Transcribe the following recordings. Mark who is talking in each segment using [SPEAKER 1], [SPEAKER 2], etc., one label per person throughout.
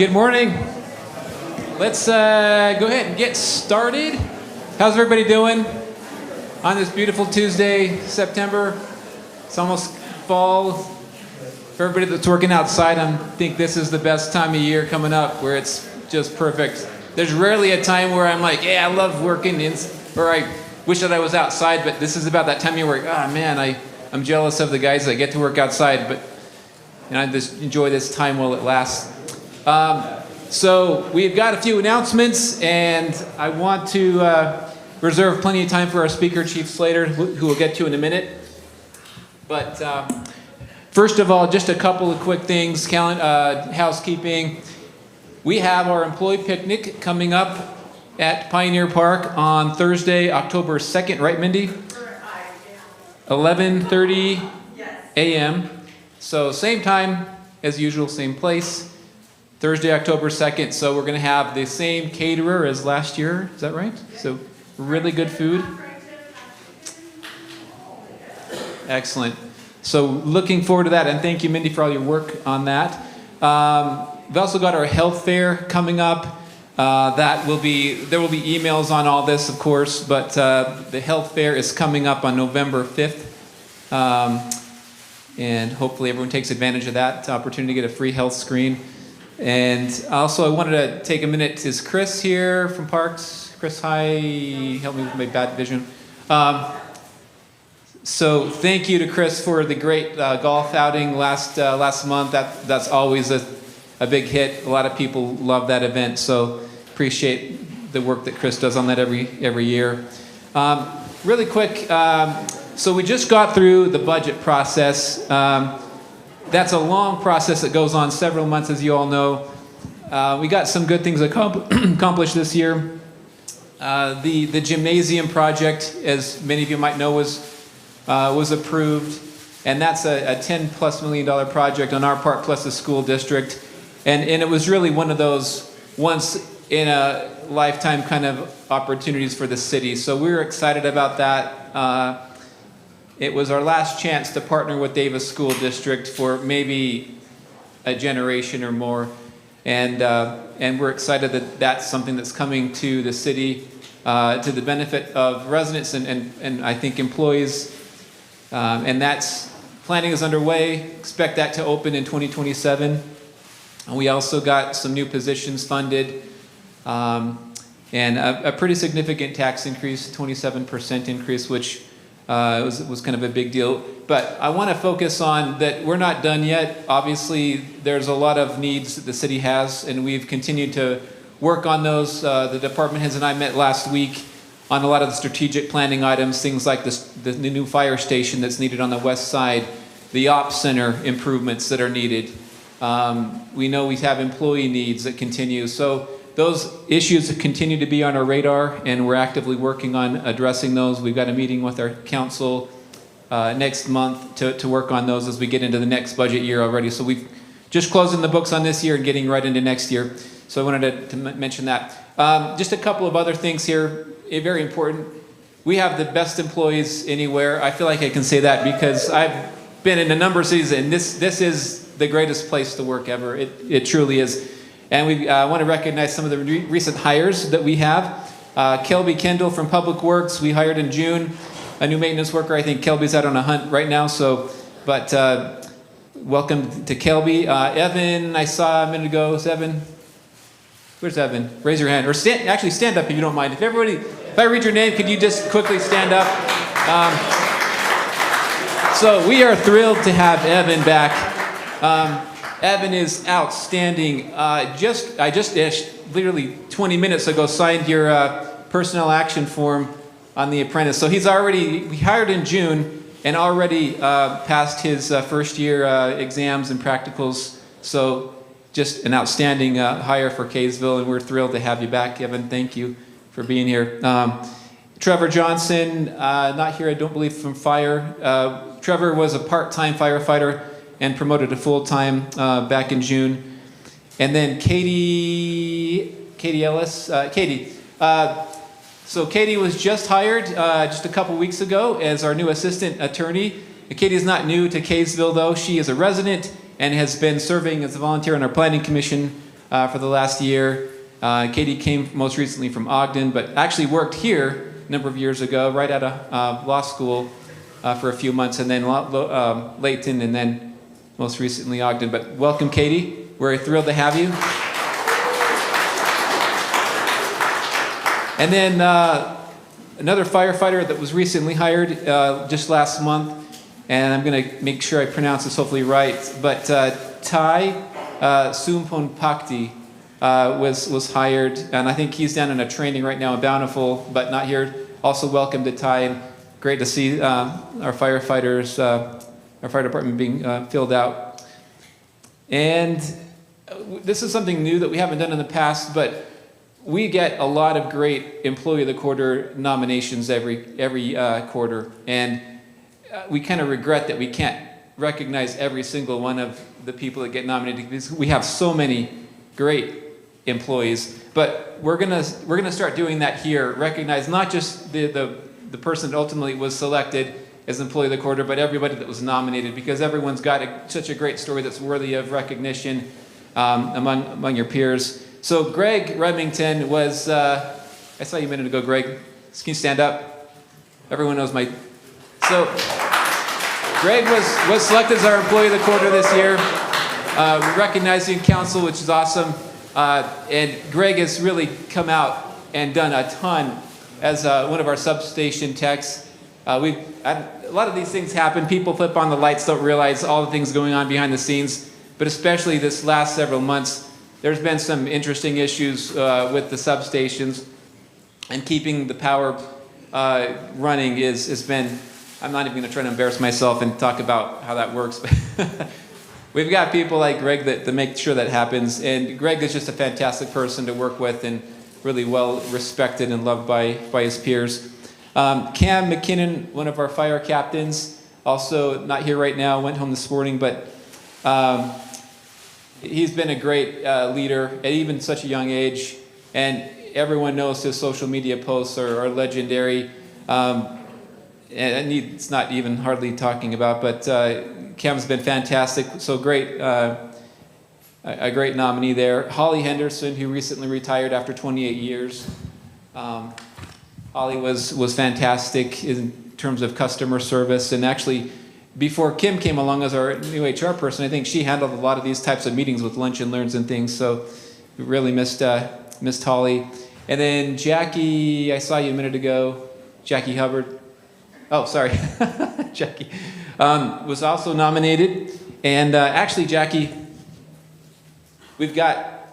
[SPEAKER 1] Good morning. Let's go ahead and get started. How's everybody doing on this beautiful Tuesday, September? It's almost fall. For everybody that's working outside, I think this is the best time of year coming up where it's just perfect. There's rarely a time where I'm like, yeah, I love working, or I wish that I was outside, but this is about that time of year where, man, I'm jealous of the guys that get to work outside, but I just enjoy this time while it lasts. So we've got a few announcements, and I want to reserve plenty of time for our speaker, Chief Slater, who we'll get to in a minute. But first of all, just a couple of quick things, housekeeping. We have our employee picnic coming up at Pioneer Park on Thursday, October 2nd, right, Mindy? 11:30 a.m. So same time as usual, same place. Thursday, October 2nd. So we're going to have the same caterer as last year. Is that right? So really good food. Excellent. So looking forward to that. And thank you, Mindy, for all your work on that. We've also got our health fair coming up. There will be emails on all this, of course, but the health fair is coming up on November 5th. And hopefully everyone takes advantage of that opportunity to get a free health screen. And also I wanted to take a minute. Is Chris here from Parks? Chris, hi. Help me with my bad vision. So thank you to Chris for the great golf outing last month. That's always a big hit. A lot of people love that event, so appreciate the work that Chris does on that every year. Really quick, so we just got through the budget process. That's a long process that goes on several months, as you all know. We got some good things accomplished this year. The gymnasium project, as many of you might know, was approved, and that's a $10+ million project on our part plus the school district. And it was really one of those once in a lifetime kind of opportunities for the city. So we were excited about that. It was our last chance to partner with Davis School District for maybe a generation or more. And we're excited that that's something that's coming to the city to the benefit of residents and I think employees. And that's planning is underway. Expect that to open in 2027. And we also got some new positions funded, and a pretty significant tax increase, 27% increase, which was kind of a big deal. But I want to focus on that we're not done yet. Obviously, there's a lot of needs that the city has, and we've continued to work on those. The department heads and I met last week on a lot of the strategic planning items, things like the new fire station that's needed on the west side, the ops center improvements that are needed. We know we have employee needs that continue. So those issues continue to be on our radar, and we're actively working on addressing those. We've got a meeting with our council next month to work on those as we get into the next budget year already. So we've just closing the books on this year and getting right into next year. So I wanted to mention that. Just a couple of other things here, very important. We have the best employees anywhere. I feel like I can say that because I've been in a number of cities, and this is the greatest place to work ever. It truly is. And we want to recognize some of the recent hires that we have. Kelby Kendall from Public Works, we hired in June, a new maintenance worker. I think Kelby's out on a hunt right now, but welcome to Kelby. Evan, I saw a minute ago. Is Evan? Where's Evan? Raise your hand. Or stand up if you don't mind. If I read your name, could you just quickly stand up? So we are thrilled to have Evan back. Evan is outstanding. I just literally 20 minutes ago signed your personnel action form on the apprentice. So we hired in June and already passed his first year exams and practicals. So just an outstanding hire for Kaysville, and we're thrilled to have you back, Evan. Thank you for being here. Trevor Johnson, not here, I don't believe, from fire. Trevor was a part-time firefighter and promoted to full-time back in June. And then Katie Ellis. So Katie was just hired just a couple weeks ago as our new assistant attorney. Katie is not new to Kaysville, though. She is a resident and has been serving as a volunteer on our planning commission for the last year. Katie came most recently from Ogden, but actually worked here a number of years ago, right out of law school for a few months, and then Layton, and then most recently Ogden. But welcome, Katie. We're thrilled to have you. And then another firefighter that was recently hired just last month, and I'm going to make sure I pronounce this hopefully right, but Tai Sumponpakti was hired, and I think he's down in a training right now in Bountiful, but not here. Also welcome to Tai, and great to see our firefighters, our fire department being filled out. And this is something new that we haven't done in the past, but we get a lot of great Employee of the Quarter nominations every quarter, and we kind of regret that we can't recognize every single one of the people that get nominated because we have so many great employees. But we're gonna start doing that here. Recognize not just the person that ultimately was selected as Employee of the Quarter, but everybody that was nominated, because everyone's got such a great story that's worthy of recognition among your peers. So Greg Remington was, I saw you a minute ago, Greg. Can you stand up? Everyone knows my... So Greg was selected as our Employee of the Quarter this year, recognizing council, which is awesome. And Greg has really come out and done a ton as one of our substation techs. A lot of these things happen. People flip on the lights, don't realize all the things going on behind the scenes. But especially this last several months, there's been some interesting issues with the substations, and keeping the power running has been, I'm not even going to try to embarrass myself and talk about how that works, but we've got people like Greg that make sure that happens, and Greg is just a fantastic person to work with and really well respected and loved by his peers. Cam McKinnon, one of our fire captains, also not here right now, went home this morning, but he's been a great leader at even such a young age, and everyone knows his social media posts are legendary. And it's not even hardly talking about, but Cam's been fantastic. So great, a great nominee there. Holly Henderson, who recently retired after 28 years. Holly was fantastic in terms of customer service, and actually, before Kim came along as our new HR person, I think she handled a lot of these types of meetings with lunch and learns and things. So we really missed Holly. And then Jackie, I saw you a minute ago. Jackie Hubbard. Oh, sorry, Jackie was also nominated. And actually, Jackie, we've got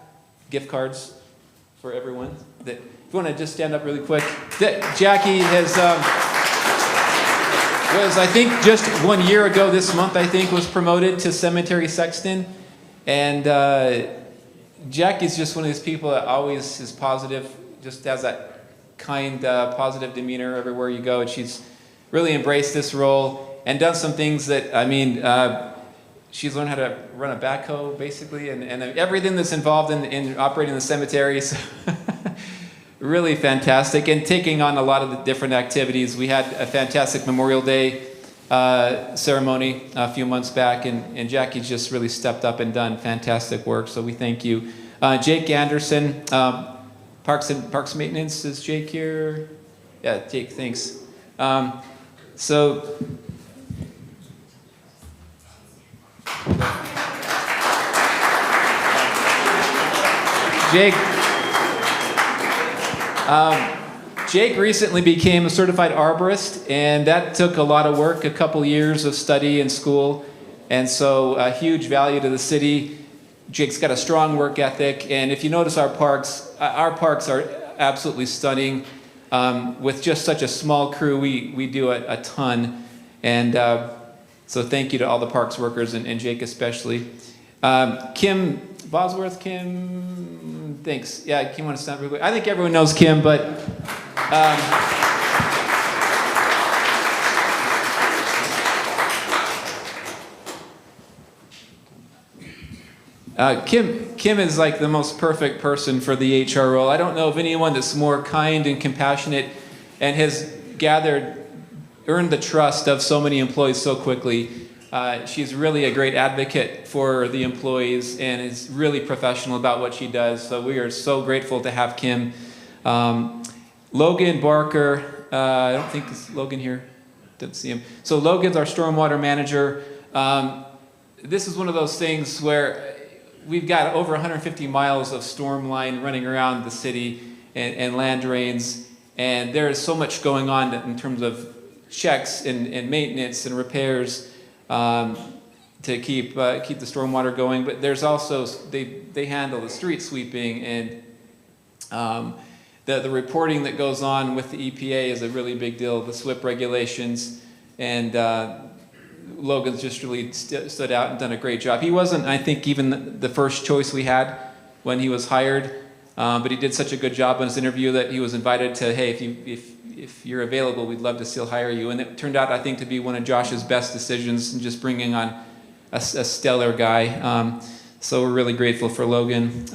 [SPEAKER 1] gift cards for everyone. If you want to just stand up really quick. Jackie has. Was, I think, just 1 year ago this month, I think, was promoted to cemetery sexton. And Jackie's just one of these people that always is positive, just has that kind, positive demeanor everywhere you go. And she's really embraced this role and done some things that, I mean, she's learned how to run a backhoe, basically, and everything that's involved in operating the cemetery. So really fantastic, and taking on a lot of the different activities. We had a fantastic Memorial Day ceremony a few months back, and Jackie's just really stepped up and done fantastic work, so we thank you. Jake Anderson, Parks Maintenance, is Jake here? Yeah, Jake, thanks. Jake recently became a certified arborist, and that took a lot of work, a couple years of study in school, and so a huge value to the city. Jake's got a strong work ethic, and if you notice our parks are absolutely stunning. With just such a small crew, we do a ton, and so thank you to all the parks workers, and Jake especially. Kim Bosworth, Kim, thanks. Yeah, Kim, want to stand real quick? I think everyone knows Kim, but Kim is like the most perfect person for the HR role. I don't know of anyone that's more kind and compassionate and has earned the trust of so many employees so quickly. She's really a great advocate for the employees and is really professional about what she does. So we are so grateful to have Kim. Logan Barker, I don't think is Logan here. Didn't see him. So Logan's our stormwater manager. This is one of those things where we've got over 150 miles of storm line running around the city and land drains, and there is so much going on in terms of checks and maintenance and repairs to keep the stormwater going. But there's also they handle the street sweeping and the reporting that goes on with the EPA is a really big deal. The SWIP regulations, and Logan's just really stood out and done a great job. He wasn't, I think, even the first choice we had when he was hired, but he did such a good job on his interview that he was invited to, hey, if you're available, we'd love to still hire you. And it turned out, I think, to be one of Josh's best decisions in just bringing on a stellar guy. So we're really grateful for Logan.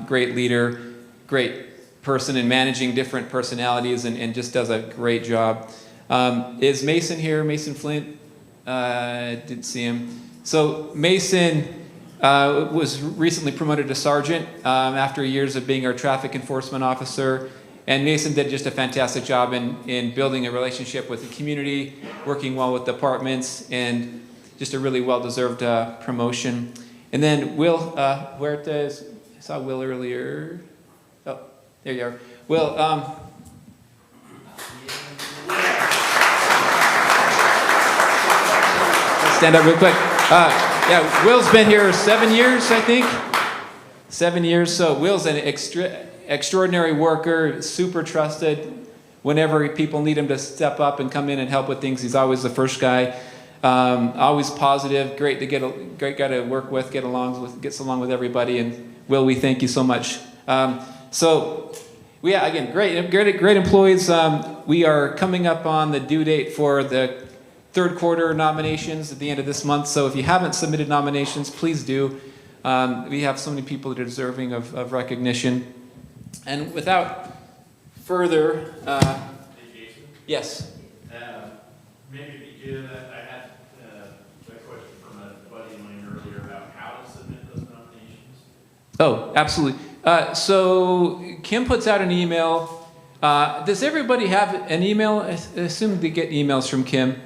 [SPEAKER 1] Great leader, great person in managing different personalities, and just does a great job. Is Mason here? Mason Flint? Didn't see him. So Mason was recently promoted to sergeant after years of being our traffic enforcement officer. And Mason did just a fantastic job in building a relationship with the community, working well with departments, and just a really well-deserved promotion. And then Will Huerta, I saw Will earlier. Oh, there you are. Will, stand up real quick. Yeah, Will's been here 7 years, I think. 7 years. So Will's an extraordinary worker, super trusted. Whenever people need him to step up and come in and help with things, he's always the first guy. Always positive, great guy to work with, gets along with everybody. And Will, we thank you so much. Yeah, again, great employees. We are coming up on the due date for the third quarter nominations at the end of this month. So if you haven't submitted nominations, please do. We have so many people that are deserving of recognition. And without further,
[SPEAKER 2] Hey, Jason?
[SPEAKER 1] yes.
[SPEAKER 2] Maybe because I had a question from a buddy of mine earlier about how to submit those nominations.
[SPEAKER 1] Oh, absolutely. So Kim puts out an email. Does everybody have an email? I assume they get emails from Kim.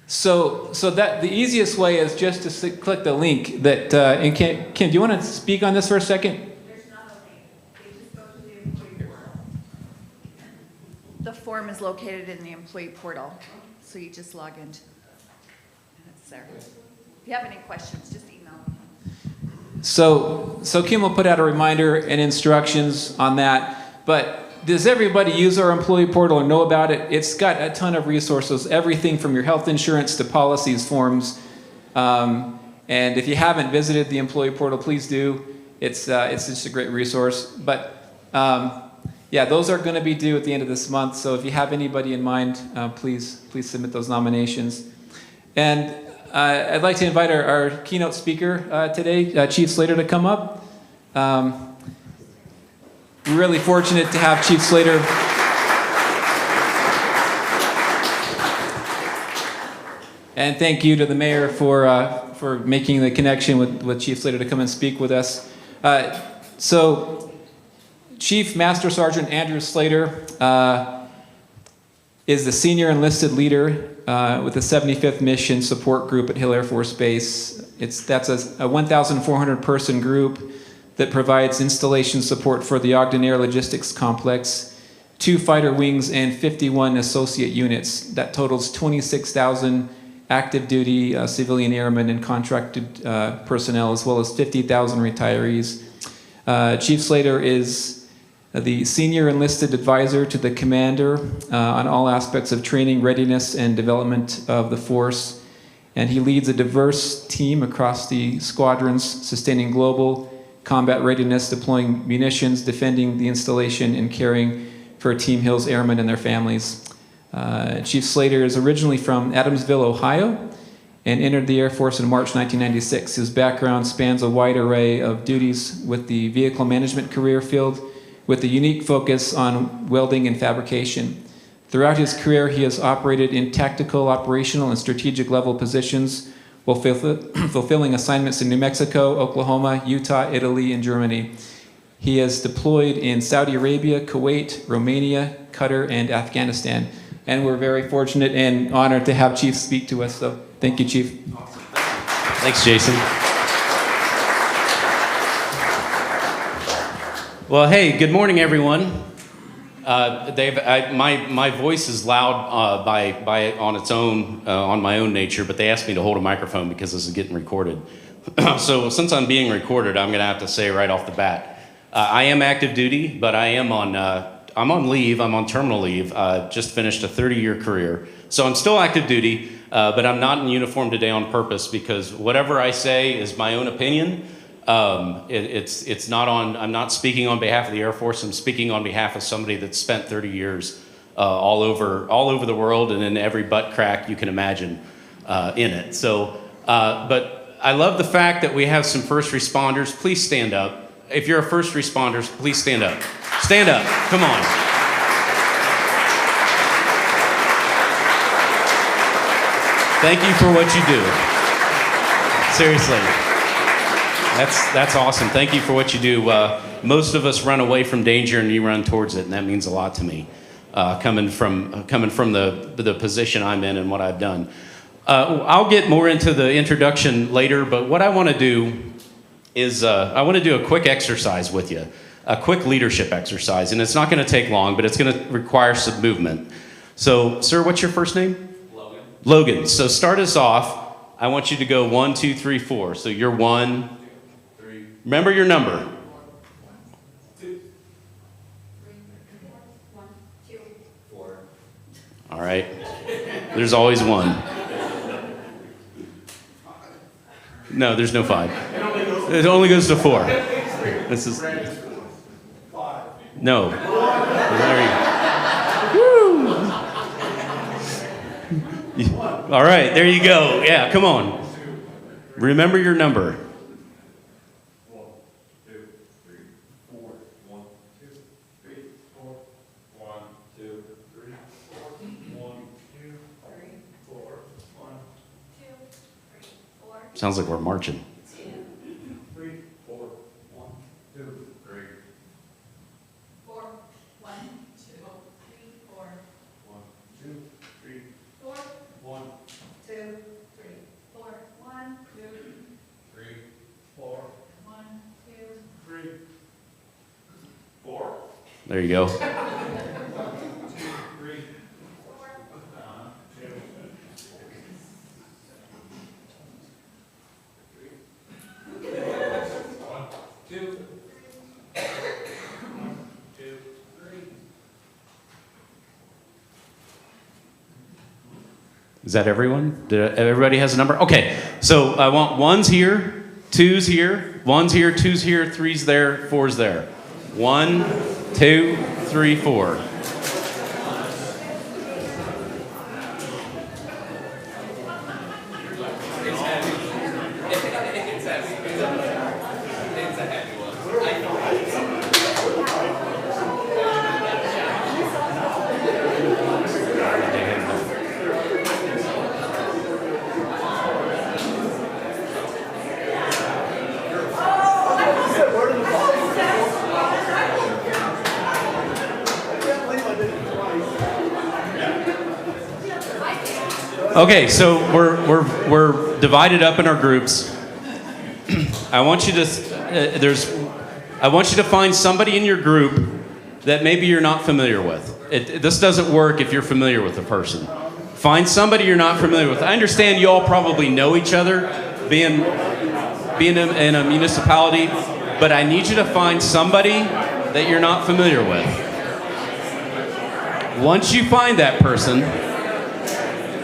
[SPEAKER 1] So that the easiest way is just to click the link that. And Kim, do you want to speak on this for a second?
[SPEAKER 3] There's not a link. They just go to the employee portal. The form is located in the employee portal, so you just log into it, and it's there. If you have any questions, just email me.
[SPEAKER 1] So Kim will put out a reminder and instructions on that. But does everybody use our employee portal or know about it? It's got a ton of resources, everything from your health insurance to policies, forms. And if you haven't visited the employee portal, please do. It's just a great resource. But yeah, those are going to be due at the end of this month. So if you have anybody in mind, please submit those nominations. And I'd like to invite our keynote speaker today, Chief Slater, to come up. We're really fortunate to have Chief Slater. And thank you to the mayor for making the connection with Chief Slater to come and speak with us. So Chief Master Sergeant Andrew Slater is the senior enlisted leader with the 75th Mission Support Group at Hill Air Force Base. That's a 1,400 person group that provides installation support for the Ogden Air Logistics Complex, 2 fighter wings, and 51 associate units. That totals 26,000 active duty civilian airmen and contracted personnel, as well as 50,000 retirees. Chief Slater is the senior enlisted advisor to the commander on all aspects of training, readiness, and development of the force. And he leads a diverse team across the squadrons, sustaining global combat readiness, deploying munitions, defending the installation, and caring for Team Hill's airmen and their families. Chief Slater is originally from Adamsville, Ohio, and entered the Air Force in March 1996. His background spans a wide array of duties with the vehicle management career field, with a unique focus on welding and fabrication. Throughout his career, he has operated in tactical, operational, and strategic level positions while fulfilling assignments in New Mexico, Oklahoma, Utah, Italy, and Germany. He has deployed in Saudi Arabia, Kuwait, Romania, Qatar, and Afghanistan. And we're very fortunate and honored to have Chief speak to us. So thank you, Chief.
[SPEAKER 4] Thanks, Jason. Well, hey, good morning, everyone. Dave, my voice is loud by on its own, on my own nature, but they asked me to hold a microphone because this is getting recorded. So since I'm being recorded, I'm going to have to say right off the bat, I am active duty, but I'm on leave. I'm on terminal leave. Just finished a 30-year career, so I'm still active duty, but I'm not in uniform today on purpose because whatever I say is my own opinion. It's not on. I'm not speaking on behalf of the Air Force. I'm speaking on behalf of somebody that's spent 30 years all over the world and in every butt crack you can imagine in it. So, but I love the fact that we have some first responders. Please stand up. If you're a first responder, please stand up. Stand up. Come on. Thank you for what you do. Seriously. That's awesome. Thank you for what you do. Most of us run away from danger and you run towards it, and that means a lot to me, coming from the position I'm in and what I've done. I'll get more into the introduction later, but what I want to do is I want to do a quick exercise with you, a quick leadership exercise, and it's not going to take long, but it's going to require some movement. So, sir, what's your first name? Logan. Logan. So start us off. I want you to go 1, 2, 3, 4. So you're 1, 2, 3. Remember your number.
[SPEAKER 5] 1, 2, 3, 4. 1, 2, 4.
[SPEAKER 4] All right. There's always 1. No, there's no 5. It only goes to 4. This is 5. No. There you go. All right, there you go. Yeah, come on. Remember your number.
[SPEAKER 2] 1, 2, 3, 4. 1, 2, 3, 4. 1, 2, 3, 4. 1, 2, 3, 4. 1,
[SPEAKER 5] 2, 3, 4.
[SPEAKER 4] Sounds like we're marching.
[SPEAKER 2] 3, 4. 1, 2, 3.
[SPEAKER 5] 4. 1, 2, 3, 4.
[SPEAKER 2] 1, 2, 3,
[SPEAKER 5] 4.
[SPEAKER 2] 1,
[SPEAKER 5] 2, 3, 4. 1, 2,
[SPEAKER 2] 3, 4.
[SPEAKER 5] 1, 2.
[SPEAKER 2] 3, 4.
[SPEAKER 4] There you go.
[SPEAKER 2] 3, 4. 2, 2, 3.
[SPEAKER 4] Is that everyone? Everybody has a number? Okay, so I want 1's here, 2's here, 1's here, 2's here, 3's there, 4's there. 1, 2, 3, 4. Okay, so we're divided up in our groups. I want you to find somebody in your group that maybe you're not familiar with. This doesn't work if you're familiar with a person. Find somebody you're not familiar with. I understand you all probably know each other, being in a municipality, but I need you to find somebody that you're not familiar with. Once you find that person,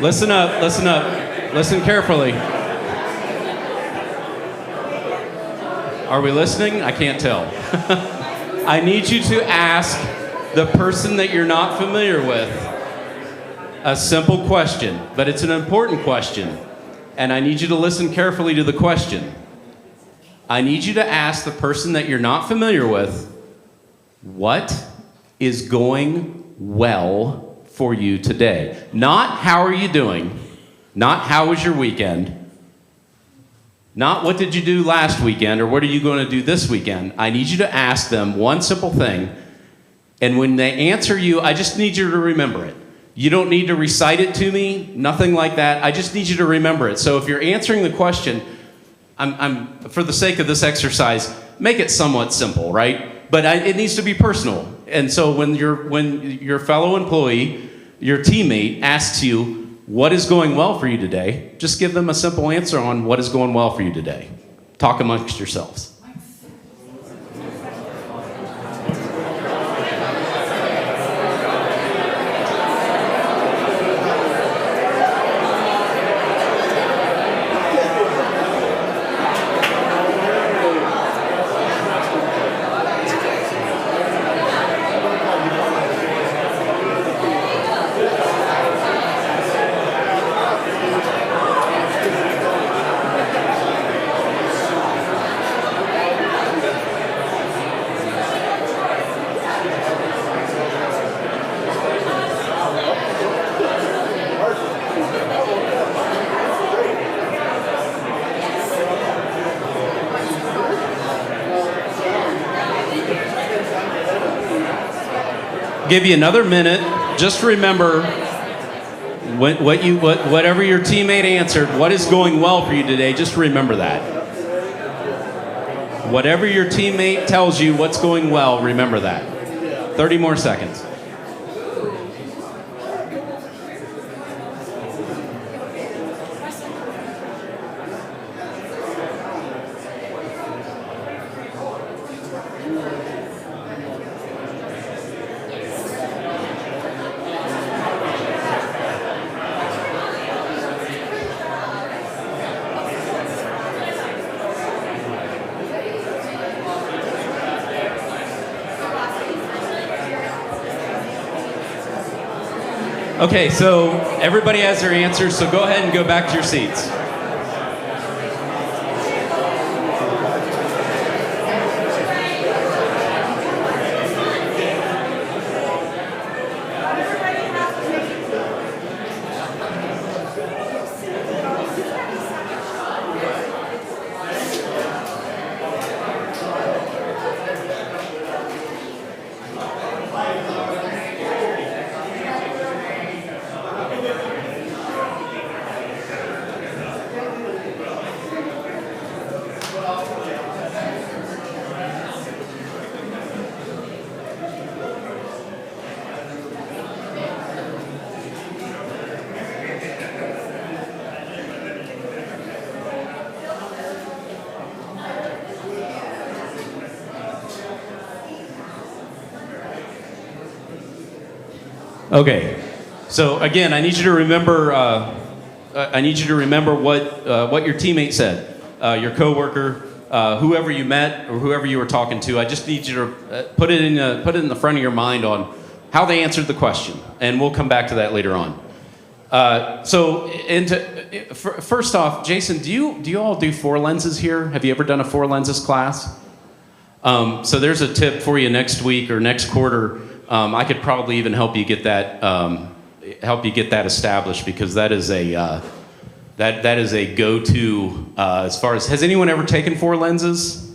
[SPEAKER 4] listen up, listen carefully. Are we listening? I can't tell. I need you to ask the person that you're not familiar with a simple question, but it's an important question, and I need you to listen carefully to the question. I need you to ask the person that you're not familiar with, what is going well for you today? Not how are you doing, not how was your weekend, not what did you do last weekend or what are you going to do this weekend. I need you to ask them one simple thing, and when they answer you, I just need you to remember it. You don't need to recite it to me, nothing like that. I just need you to remember it. So if you're answering the question, I'm for the sake of this exercise, make it somewhat simple, right? But it needs to be personal. And so when your fellow employee, your teammate asks you, what is going well for you today? Just give them a simple answer on what is going well for you today. Talk amongst yourselves. Give you another minute. Just remember whatever your teammate answered, what is going well for you today, just remember that. Whatever your teammate tells you what's going well, remember that. 30 more seconds. Okay, so everybody has their answers, so go ahead and go back to your seats. Okay, so again, I need you to remember. What your teammate said, your coworker, whoever you met or whoever you were talking to. I just need you to put it in the front of your mind on how they answered the question, and we'll come back to that later on. First off, Jason, do you all do 4 lenses here? Have you ever done a 4 lenses class? So there's a tip for you next week or next quarter. I could probably even help you get that established, because that is a go-to as far as, has anyone ever taken 4 lenses?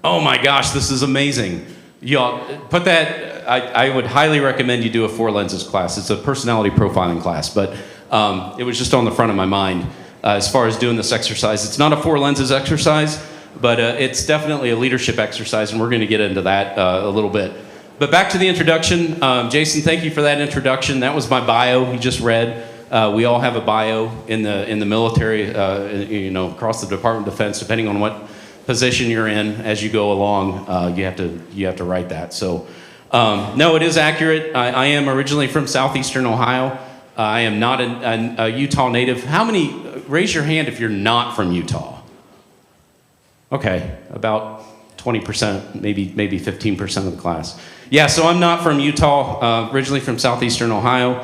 [SPEAKER 4] Oh my gosh, this is amazing. Y'all put that. I would highly recommend you do a 4 lenses class. It's a personality profiling class, but it was just on the front of my mind as far as doing this exercise. It's not a 4 lenses exercise, but it's definitely a leadership exercise, and we're going to get into that a little bit. But back to the introduction. Jason, thank you for that introduction. That was my bio you just read. We all have a bio in the military, across the Department of Defense, depending on what position you're in. As you go along, you have to write that. So, no, it is accurate. I am originally from southeastern Ohio. I am not a Utah native. How many? Raise your hand if you're not from Utah. Okay, about 20%, maybe 15% of the class. Yeah, so I'm not from Utah, originally from southeastern Ohio.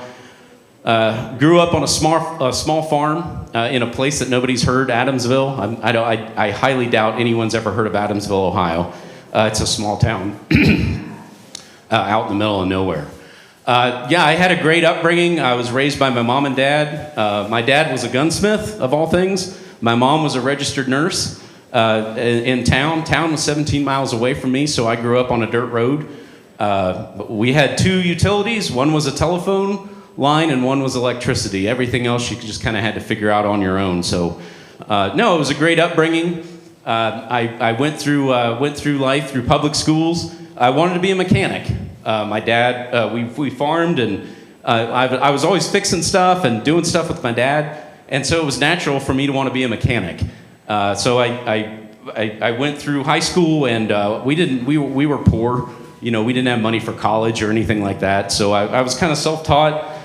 [SPEAKER 4] Grew up on a small farm in a place that nobody's heard, Adamsville. I highly doubt anyone's ever heard of Adamsville, Ohio. It's a small town out in the middle of nowhere. Yeah, I had a great upbringing. I was raised by my mom and dad. My dad was a gunsmith, of all things. My mom was a registered nurse in town. Town was 17 miles away from me, so I grew up on a dirt road. We had 2 utilities. One was a telephone line and one was electricity. Everything else you just kind of had to figure out on your own. So, no, it was a great upbringing. I went through life through public schools. I wanted to be a mechanic. My dad, we farmed, and I was always fixing stuff and doing stuff with my dad, and so it was natural for me to want to be a mechanic. So I went through high school, and we were poor. You know, we didn't have money for college or anything like that. So I was kind of self-taught.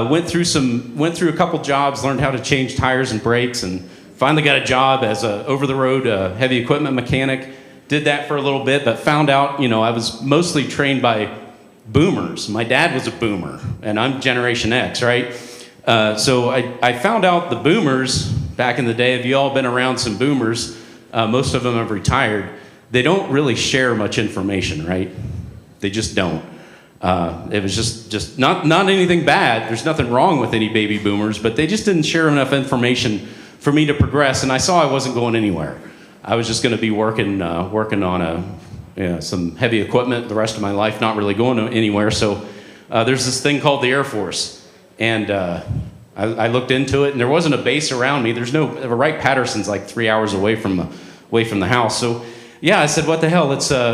[SPEAKER 4] Went through a couple jobs, learned how to change tires and brakes, and finally got a job as a over-the-road heavy equipment mechanic. Did that for a little bit, but found out, you know, I was mostly trained by boomers. My dad was a boomer, and I'm Generation X, right? So I found out the boomers back in the day. Have you all been around some boomers? Most of them have retired. They don't really share much information, right? They just don't. It was just not anything bad. There's nothing wrong with any baby boomers, but they just didn't share enough information for me to progress, and I saw I wasn't going anywhere. I was just going to be working on some heavy equipment the rest of my life, not really going anywhere. So there's this thing called the Air Force, and I looked into it, and there wasn't a base around me. Wright-Patterson's like 3 hours away from the house. So yeah, I said, what the hell?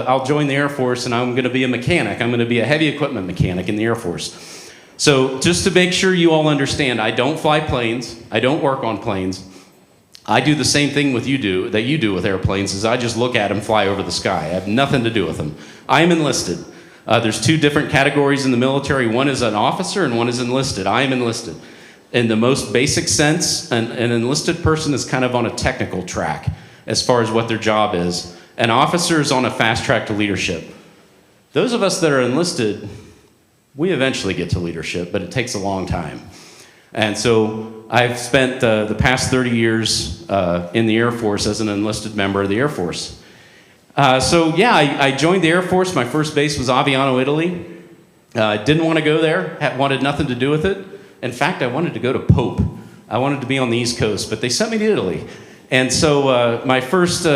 [SPEAKER 4] I'll join the Air Force, and I'm going to be a mechanic. I'm going to be a heavy equipment mechanic in the Air Force. So just to make sure you all understand, I don't fly planes. I don't work on planes. I do the same thing that you do with airplanes, is I just look at them fly over the sky. I have nothing to do with them. I am enlisted. There's 2 different categories in the military. One is an officer and one is enlisted. I am enlisted. In the most basic sense, an enlisted person is kind of on a technical track as far as what their job is. An officer is on a fast track to leadership. Those of us that are enlisted, we eventually get to leadership, but it takes a long time. And so I've spent the past 30 years in the Air Force as an enlisted member of the Air Force. So yeah, I joined the Air Force. My first base was Aviano, Italy. Didn't want to go there, wanted nothing to do with it. In fact, I wanted to go to Pope. I wanted to be on the East Coast, but they sent me to Italy. And so my first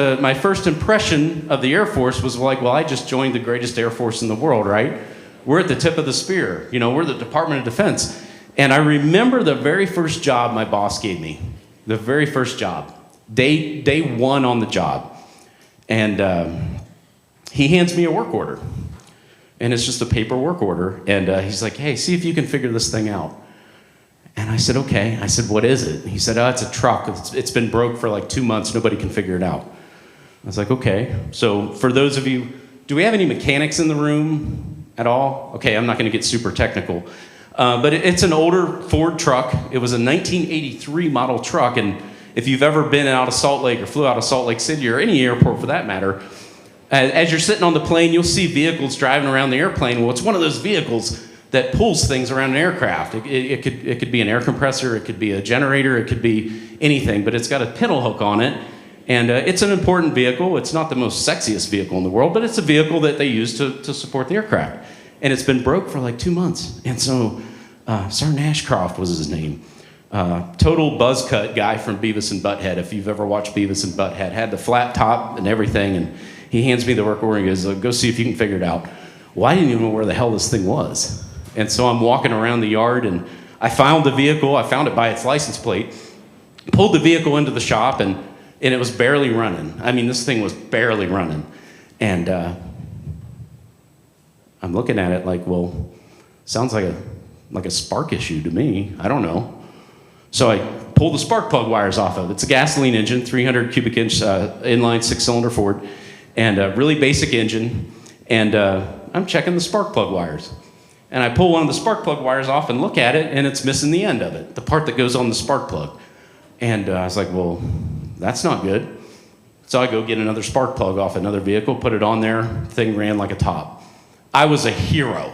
[SPEAKER 4] impression of the Air Force was like, well, I just joined the greatest Air Force in the world, right? We're at the tip of the spear. You know, we're the Department of Defense. And I remember the very first job my boss gave me. The very first job. Day 1 on the job. And he hands me a work order. And it's just a paper work order. And he's like, hey, see if you can figure this thing out. And I said, okay. I said, what is it? He said, oh, it's a truck. It's been broke for like 2 months. Nobody can figure it out. I was like, okay. So for those of you, do we have any mechanics in the room at all? Okay, I'm not going to get super technical. But it's an older Ford truck. It was a 1983 model truck. And if you've ever been out of Salt Lake or flew out of Salt Lake City or any airport for that matter, as you're sitting on the plane, you'll see vehicles driving around the airplane. Well, it's one of those vehicles that pulls things around an aircraft. It could be an air compressor, it could be a generator, it could be anything, but it's got a pintle hook on it. And it's an important vehicle. It's not the most sexiest vehicle in the world, but it's a vehicle that they use to support the aircraft. And it's been broke for like 2 months. And so Sergeant Ashcroft was his name. Total buzz cut guy from Beavis and Butthead. If you've ever watched Beavis and Butthead, had the flat top and everything. And he hands me the work order and goes, go see if you can figure it out. Well, I didn't even know where the hell this thing was. And so I'm walking around the yard and I found the vehicle. I found it by its license plate. Pulled the vehicle into the shop and it was barely running. I mean, this thing was barely running. And I'm looking at it like, well, sounds like a spark issue to me. I don't know. So I pulled the spark plug wires off of it. It's a gasoline engine, 300 cubic inch inline 6-cylinder Ford, and a really basic engine. And I'm checking the spark plug wires. And I pull one of the spark plug wires off and look at it, and it's missing the end of it, the part that goes on the spark plug. And I was like, well, that's not good. So I go get another spark plug off another vehicle, put it on there, thing ran like a top. I was a hero.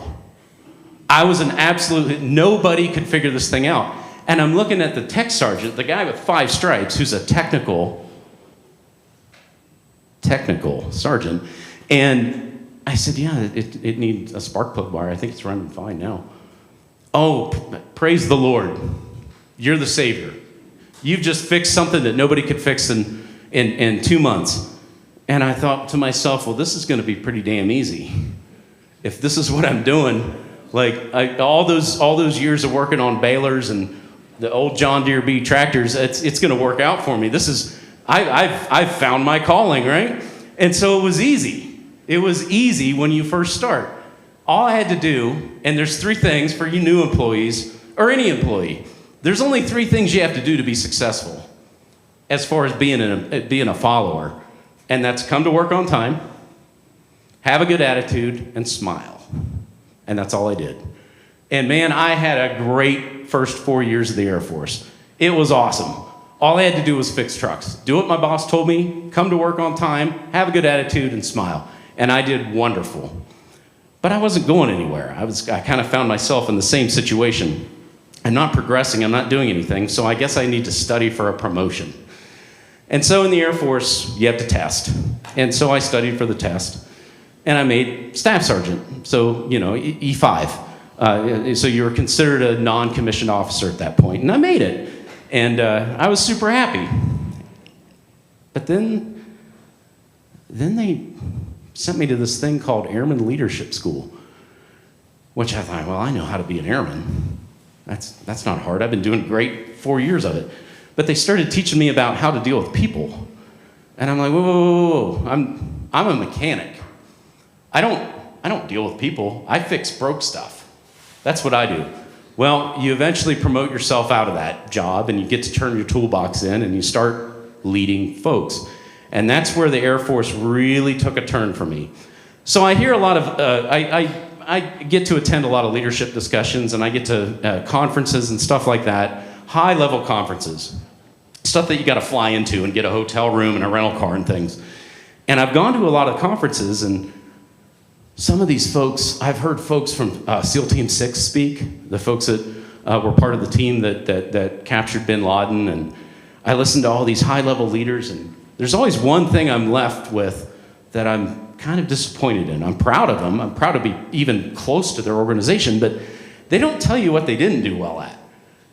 [SPEAKER 4] I was an absolute, nobody could figure this thing out. And I'm looking at the tech sergeant, the guy with 5 stripes, who's a technical sergeant. And I said, yeah, it needs a spark plug wire. I think it's running fine now. Oh, praise the Lord. You're the Savior. You've just fixed something that nobody could fix in 2 months. And I thought to myself, well, this is going to be pretty damn easy. If this is what I'm doing, like all those years of working on balers and the old John Deere B tractors, it's going to work out for me. I've found my calling, right? And so it was easy. It was easy when you first start. All I had to do, and there's 3 things for you new employees or any employee. There's only 3 things you have to do to be successful as far as being a follower. And that's come to work on time, have a good attitude, and smile. And that's all I did. And man, I had a great first 4 years of the Air Force. It was awesome. All I had to do was fix trucks. Do what my boss told me, come to work on time, have a good attitude, and smile. And I did wonderful. But I wasn't going anywhere. I kind of found myself in the same situation. I'm not progressing, I'm not doing anything, so I guess I need to study for a promotion. And so in the Air Force, you have to test. And so I studied for the test, and I made staff sergeant, so, E5. So you were considered a non-commissioned officer at that point, and I made it. And I was super happy. But then they sent me to this thing called Airman Leadership School, which I thought, well, I know how to be an airman. That's not hard. I've been doing great 4 years of it. But they started teaching me about how to deal with people. And I'm like, whoa. I'm a mechanic. I don't deal with people. I fix broke stuff. That's what I do. Well, you eventually promote yourself out of that job and you get to turn your toolbox in and you start leading folks. And that's where the Air Force really took a turn for me. So I hear a lot of, I get to attend a lot of leadership discussions, and I get to conferences and stuff like that, high-level conferences, stuff that you got to fly into and get a hotel room and a rental car and things. And I've gone to a lot of conferences, and some of these folks, I've heard folks from SEAL Team 6 speak, the folks that were part of the team that captured bin Laden, and I listened to all these high-level leaders, and there's always one thing I'm left with that I'm kind of disappointed in. I'm proud of them. I'm proud to be even close to their organization, but they don't tell you what they didn't do well at.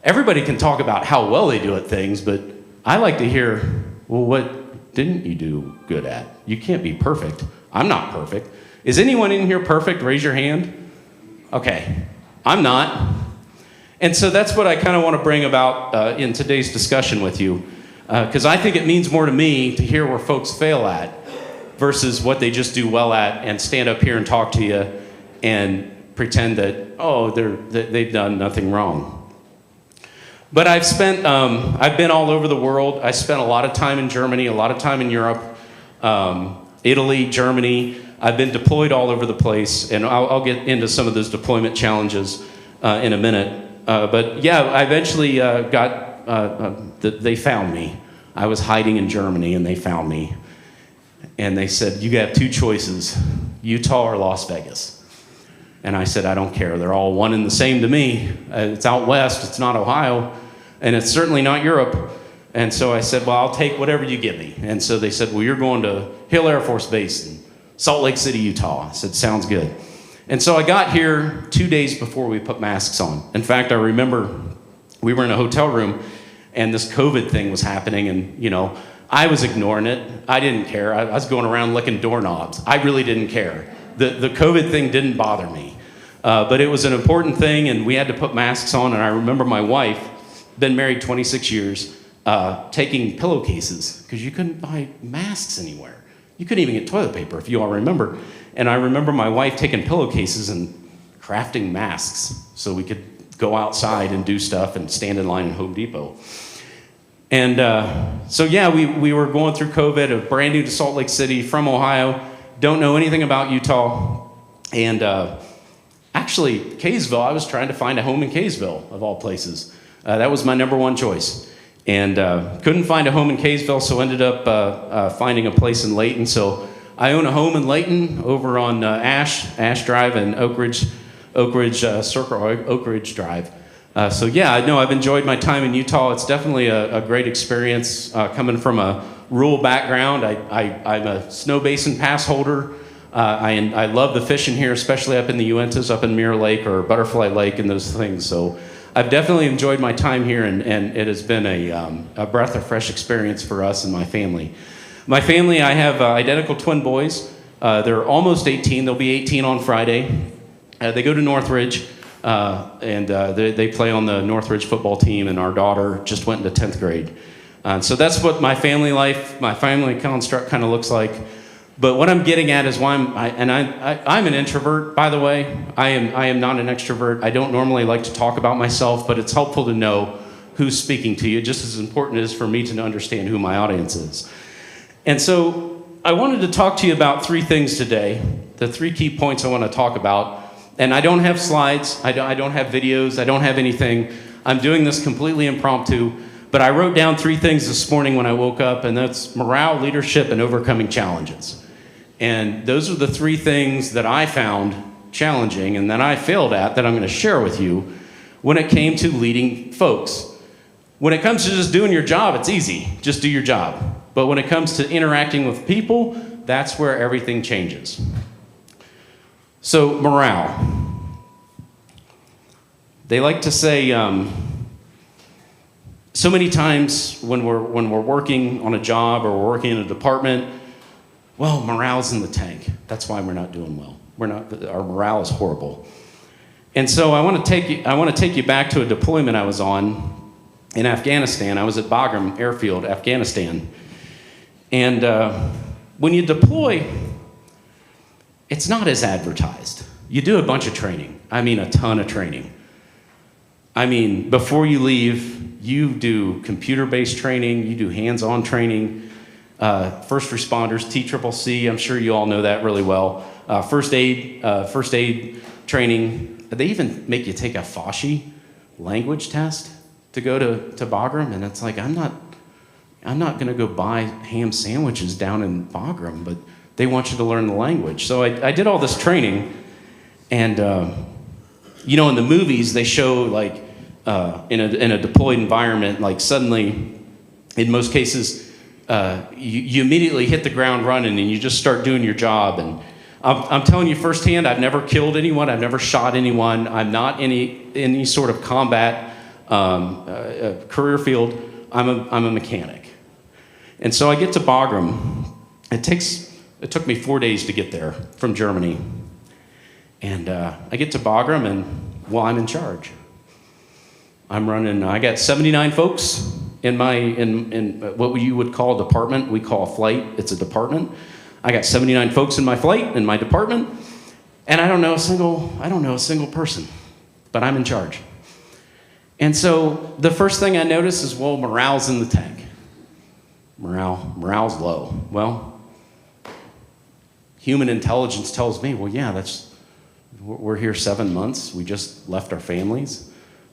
[SPEAKER 4] Everybody can talk about how well they do at things, but I like to hear, well, what didn't you do good at? You can't be perfect. I'm not perfect. Is anyone in here perfect? Raise your hand. Okay, I'm not. And so that's what I kind of want to bring about in today's discussion with you, because I think it means more to me to hear where folks fail at versus what they just do well at and stand up here and talk to you and pretend that, oh, they've done nothing wrong. But I've been all over the world. I spent a lot of time in Germany, a lot of time in Europe, Italy, Germany. I've been deployed all over the place, and I'll get into some of those deployment challenges in a minute. But yeah, I eventually they found me. I was hiding in Germany, and they found me. And they said, you have 2 choices, Utah or Las Vegas. And I said, I don't care. They're all one and the same to me. It's out west. It's not Ohio. And it's certainly not Europe. And so I said, well, I'll take whatever you give me. And so they said, well, you're going to Hill Air Force Base in Salt Lake City, Utah. I said, sounds good. And so I got here 2 days before we put masks on. In fact, I remember we were in a hotel room and this COVID thing was happening, and, I was ignoring it. I didn't care. I was going around licking doorknobs. I really didn't care. The COVID thing didn't bother me. But it was an important thing, and we had to put masks on. And I remember my wife, been married 26 years, taking pillowcases because you couldn't buy masks anywhere. You couldn't even get toilet paper, if you all remember. And I remember my wife taking pillowcases and crafting masks so we could go outside and do stuff and stand in line in Home Depot. And so, yeah, we were going through COVID, brand new to Salt Lake City, from Ohio, don't know anything about Utah. And actually, Kaysville, I was trying to find a home in Kaysville, of all places. That was my number one choice. And couldn't find a home in Kaysville, so ended up finding a place in Layton. So I own a home in Layton over on Ash Drive and Oak Ridge Drive. So yeah, I've enjoyed my time in Utah. It's definitely a great experience coming from a rural background. I'm a snow basin pass holder. I love the fishing here, especially up in the Uintas, up in Mirror Lake or Butterfly Lake and those things. So I've definitely enjoyed my time here, and it has been a breath of fresh experience for us and my family. My family, I have identical twin boys. They're almost 18. They'll be 18 on Friday. They go to Northridge, and they play on the Northridge football team, and our daughter just went into 10th grade. So that's what my family life, my family construct kind of looks like. But what I'm getting at is why I'm an introvert, by the way. I am not an extrovert. I don't normally like to talk about myself, but it's helpful to know who's speaking to you, just as important it is for me to understand who my audience is. And so I wanted to talk to you about 3 things today, the 3 key points I want to talk about. And I don't have slides, I don't have videos, I don't have anything. I'm doing this completely impromptu, but I wrote down 3 things this morning when I woke up, and that's morale, leadership, and overcoming challenges. And those are the 3 things that I found challenging and that I failed at that I'm going to share with you when it came to leading folks. When it comes to just doing your job, it's easy. Just do your job. But when it comes to interacting with people, that's where everything changes. So, morale. They like to say, so many times when we're working on a job or we're working in a department, well, morale's in the tank. That's why we're not doing well. Our morale is horrible. And so I want to take you back to a deployment I was on in Afghanistan. I was at Bagram Airfield, Afghanistan. And when you deploy, it's not as advertised. You do a bunch of training. I mean, a ton of training. I mean, before you leave, you do computer-based training, you do hands-on training, first responders, TCCC, I'm sure you all know that really well. First aid training. They even make you take a Foshi language test to go to Bagram, and it's like, I'm not going to go buy ham sandwiches down in Bagram, but they want you to learn the language. So I did all this training, and you know, in the movies they show like in a deployed environment, like suddenly, in most cases, you immediately hit the ground running and you just start doing your job. And I'm telling you firsthand, I've never killed anyone, I've never shot anyone, I'm not any sort of combat career field. I'm a mechanic. And so I get to Bagram. It took me 4 days to get there from Germany. And I get to Bagram, and well, I'm in charge. I'm running. I got 79 folks in what you would call a department. We call a flight. It's a department. I got 79 folks in my flight, in my department, and I don't know a single person, but I'm in charge. And so the first thing I notice is, well, morale's in the tank. Morale's low. Well, human intelligence tells me, well, yeah, we're here 7 months. We just left our families.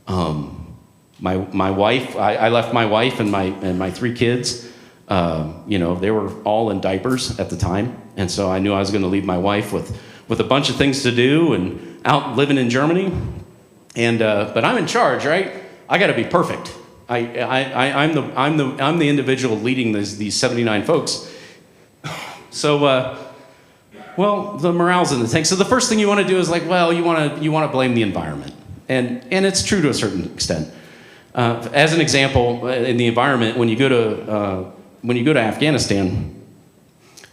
[SPEAKER 4] My wife, I left my wife and my 3 kids. You know, they were all in diapers at the time, and so I knew I was going to leave my wife with a bunch of things to do and out living in Germany. And but I'm in charge, right? I got to be perfect. I'm the individual leading these 79 folks. So well, the morale's in the tank. So the first thing you want to do is like, well, you want to blame the environment, and it's true to a certain extent. As an example, in the environment, when you go to Afghanistan,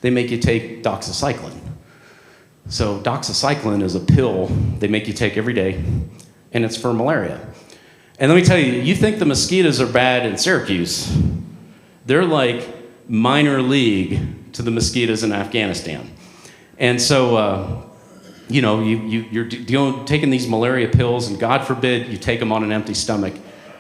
[SPEAKER 4] they make you take doxycycline. So doxycycline is a pill they make you take every day, and it's for malaria. And let me tell you, you think the mosquitoes are bad in Syracuse. They're like minor league to the mosquitoes in Afghanistan. And so, you know, you're taking these malaria pills, and God forbid you take them on an empty stomach,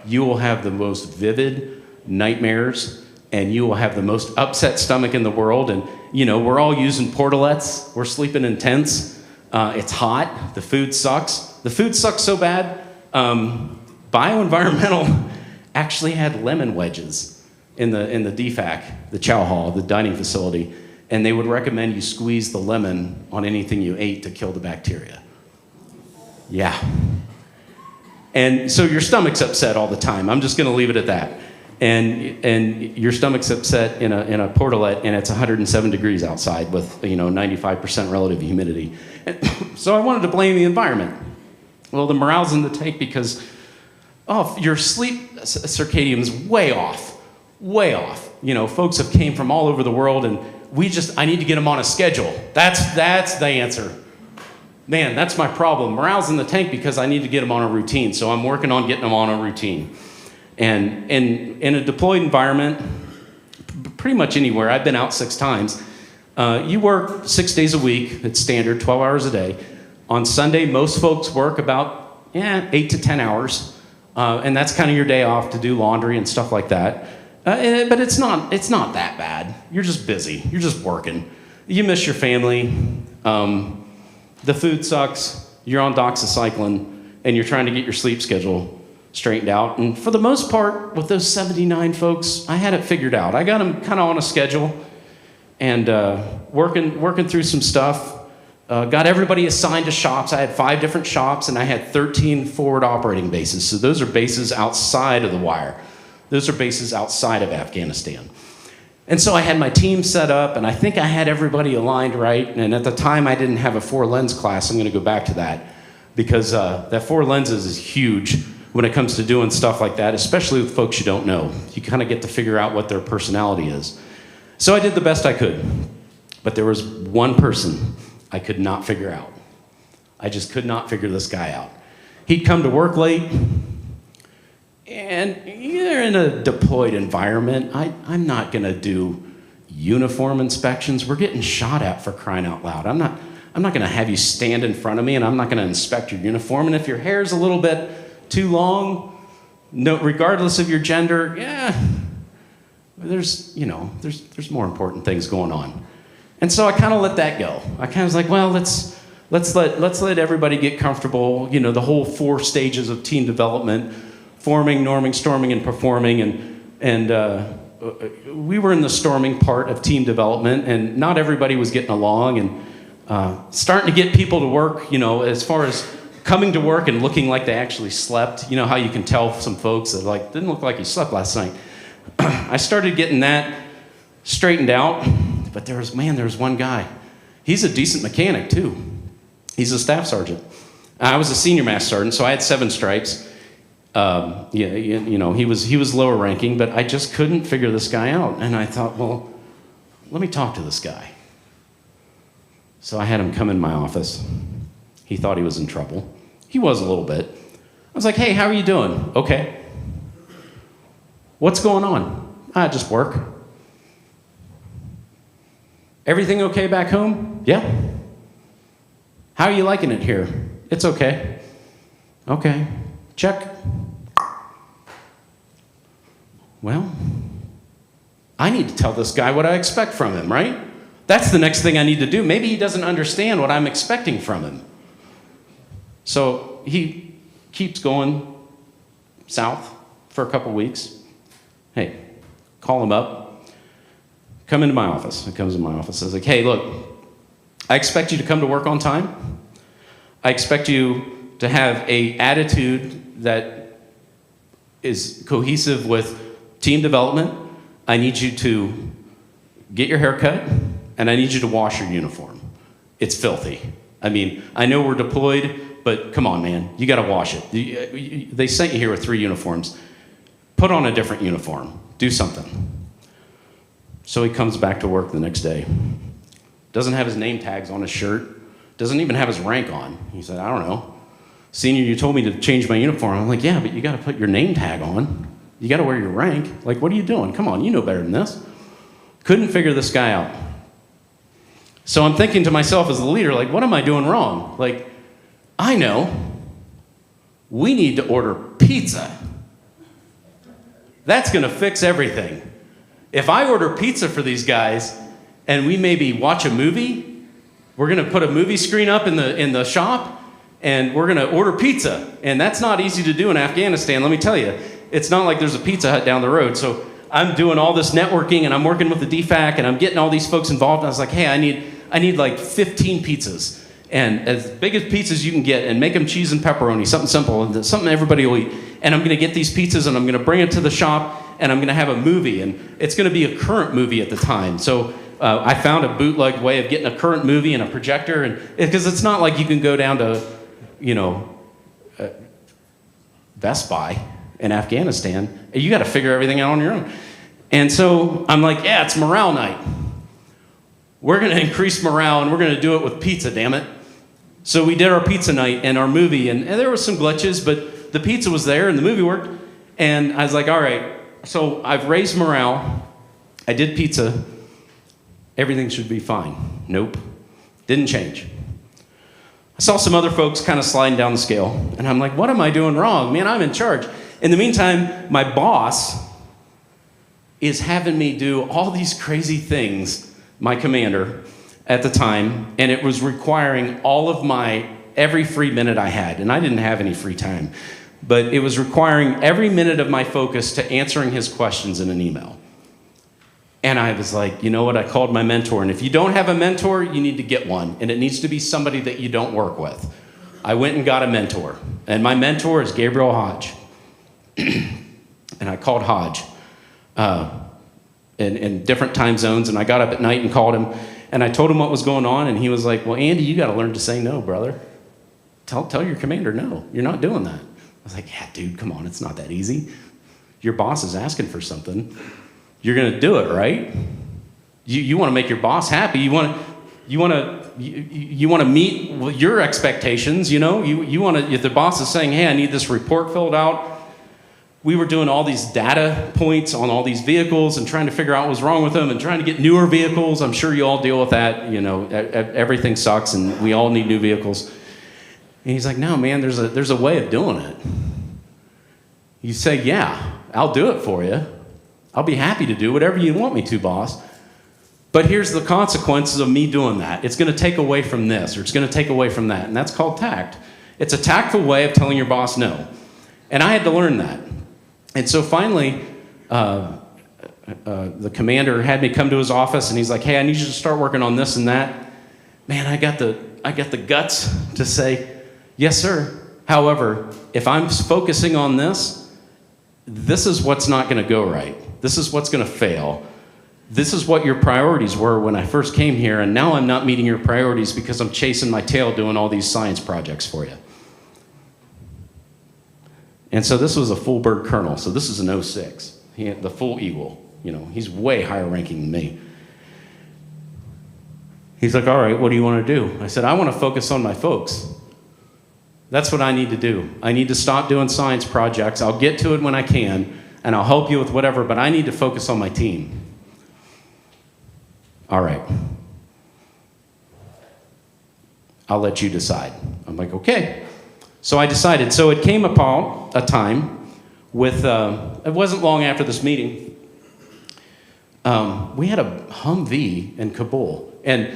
[SPEAKER 4] you will have the most vivid nightmares, and you will have the most upset stomach in the world. And, you know, we're all using portalettes. We're sleeping in tents. It's hot. The food sucks. The food sucks so bad. Bioenvironmental actually had lemon wedges in the DFAC, the chow hall, the dining facility, and they would recommend you squeeze the lemon on anything you ate to kill the bacteria. Yeah. And so your stomach's upset all the time. I'm just going to leave it at that. and your stomach's upset in a portalet, and it's 107 degrees outside with 95% relative humidity. And so I wanted to blame the environment. Well, the morale's in the tank because your sleep circadian's way off, way off. Folks have came from all over the world, and I need to get them on a schedule. That's the answer. Man, that's my problem. Morale's in the tank because I need to get them on a routine. So I'm working on getting them on a routine. And in a deployed environment, pretty much anywhere, I've been out 6 times, you work 6 days a week. It's standard, 12 hours a day. On Sunday, most folks work about 8 to 10 hours. And that's kind of your day off to do laundry and stuff like that. But it's not that bad. You're just busy. You're just working. You miss your family. The food sucks. You're on doxycycline, and you're trying to get your sleep schedule straightened out. And for the most part, with those 79 folks, I had it figured out. I got them kind of on a schedule and working through some stuff. Got everybody assigned to shops. I had 5 different shops, and I had 13 forward operating bases. So those are bases outside of the wire. Those are bases outside of Afghanistan. And so I had my team set up, and I think I had everybody aligned right. And at the time, I didn't have a 4-lens class. I'm going to go back to that because that 4 lenses is huge when it comes to doing stuff like that, especially with folks you don't know. You kind of get to figure out what their personality is. So I did the best I could. But there was one person I could not figure out. I just could not figure this guy out. He'd come to work late, and you're in a deployed environment. I'm not going to do uniform inspections. We're getting shot at, for crying out loud. I'm not going to have you stand in front of me, and I'm not going to inspect your uniform. And if your hair's a little bit too long, regardless of your gender, there's more important things going on. And so I kind of let that go. I kind of was like, well, let's let everybody get comfortable. The whole 4 stages of team development: forming, norming, storming, and performing. And we were in the storming part of team development, and not everybody was getting along. And starting to get people to work. As far as coming to work and looking like they actually slept. How you can tell some folks that didn't look like you slept last night. I started getting that straightened out. But there was one guy. He's a decent mechanic, too. He's a staff sergeant. I was a senior master sergeant, so I had 7 stripes. He was lower ranking, but I just couldn't figure this guy out. And I thought, well, let me talk to this guy. So I had him come in my office. He thought he was in trouble. He was a little bit. I was like, hey, how are you doing? Okay. What's going on? Just work. Everything okay back home? Yeah. How are you liking it here? It's okay. Okay. Check. Well, I need to tell this guy what I expect from him, right? That's the next thing I need to do. Maybe he doesn't understand what I'm expecting from him. So he keeps going south for a couple weeks. Hey, call him up. Come into my office. He comes in my office. I was like, hey, look, I expect you to come to work on time. I expect you to have an attitude that is cohesive with team development. I need you to get your hair cut, and I need you to wash your uniform. It's filthy. I mean, I know we're deployed, but come on, man. You got to wash it. They sent you here with 3 uniforms. Put on a different uniform. Do something. So he comes back to work the next day. Doesn't have his name tags on his shirt. Doesn't even have his rank on. He said, I don't know. Senior, you told me to change my uniform. I'm like, yeah, but you got to put your name tag on. You got to wear your rank. What are you doing? Come on, you know better than this. Couldn't figure this guy out. So I'm thinking to myself as the leader, what am I doing wrong? I know. We need to order pizza. That's going to fix everything. If I order pizza for these guys and we maybe watch a movie, we're going to put a movie screen up in the shop and we're going to order pizza. And that's not easy to do in Afghanistan, let me tell you. It's not like there's a Pizza Hut down the road. So I'm doing all this networking and I'm working with the DFAC and I'm getting all these folks involved. And I was like, hey, I need 15 pizzas. And as big as pizzas you can get, and make them cheese and pepperoni, something simple, and something everybody will eat. And I'm going to get these pizzas and I'm going to bring it to the shop. and I'm going to have a movie, and it's going to be a current movie at the time. So I found a bootleg way of getting a current movie and a projector, and because it's not like you can go down to, Best Buy in Afghanistan. You got to figure everything out on your own. And so I'm like, yeah, it's morale night. We're going to increase morale, and we're going to do it with pizza, damn it. So we did our pizza night and our movie, and there were some glitches, but the pizza was there and the movie worked. And I was like, all right, so I've raised morale. I did pizza. Everything should be fine. Nope. Didn't change. I saw some other folks kind of sliding down the scale, and I'm like, what am I doing wrong? Man, I'm in charge. In the meantime, my boss is having me do all these crazy things, my commander at the time, and it was requiring all of every free minute I had, and I didn't have any free time, but it was requiring every minute of my focus to answering his questions in an email. And I was like, you know what, I called my mentor, and if you don't have a mentor, you need to get one, and it needs to be somebody that you don't work with. I went and got a mentor, and my mentor is Gabriel Hodge. And I called Hodge in different time zones, and I got up at night and called him, and I told him what was going on, and he was like, well, Andy, you got to learn to say no, brother. Tell your commander no, you're not doing that. I was like, yeah, dude, come on, it's not that easy. Your boss is asking for something. You're going to do it, right? You want to make your boss happy. You want to meet your expectations. You want to. If the boss is saying, "Hey, I need this report filled out," we were doing all these data points on all these vehicles and trying to figure out what was wrong with them and trying to get newer vehicles. I'm sure you all deal with that. Everything sucks and we all need new vehicles. And he's like, "No, man. There's a way of doing it." You say, "Yeah, I'll do it for you. I'll be happy to do whatever you want me to, boss. But here's the consequences of me doing that. It's going to take away from this, or it's going to take away from that." And that's called tact. It's a tactful way of telling your boss no. And I had to learn that. And so finally, the commander had me come to his office, and he's like, "Hey, I need you to start working on this and that." Man, I got the guts to say, "Yes, sir. However, if I'm focusing on this is what's not going to go right. This is what's going to fail. This is what your priorities were when I first came here, and now I'm not meeting your priorities because I'm chasing my tail doing all these science projects for you." And so this was a full bird colonel, so this is an 06. He had the full eagle. He's way higher ranking than me. He's like, "All right, what do you want to do?" I said, "I want to focus on my folks. That's what I need to do. I need to stop doing science projects. I'll get to it when I can, and I'll help you with whatever, but I need to focus on my team." "All right. I'll let you decide." I'm like, okay. So I decided. So it came upon a time with, it wasn't long after this meeting, we had a Humvee in Kabul. And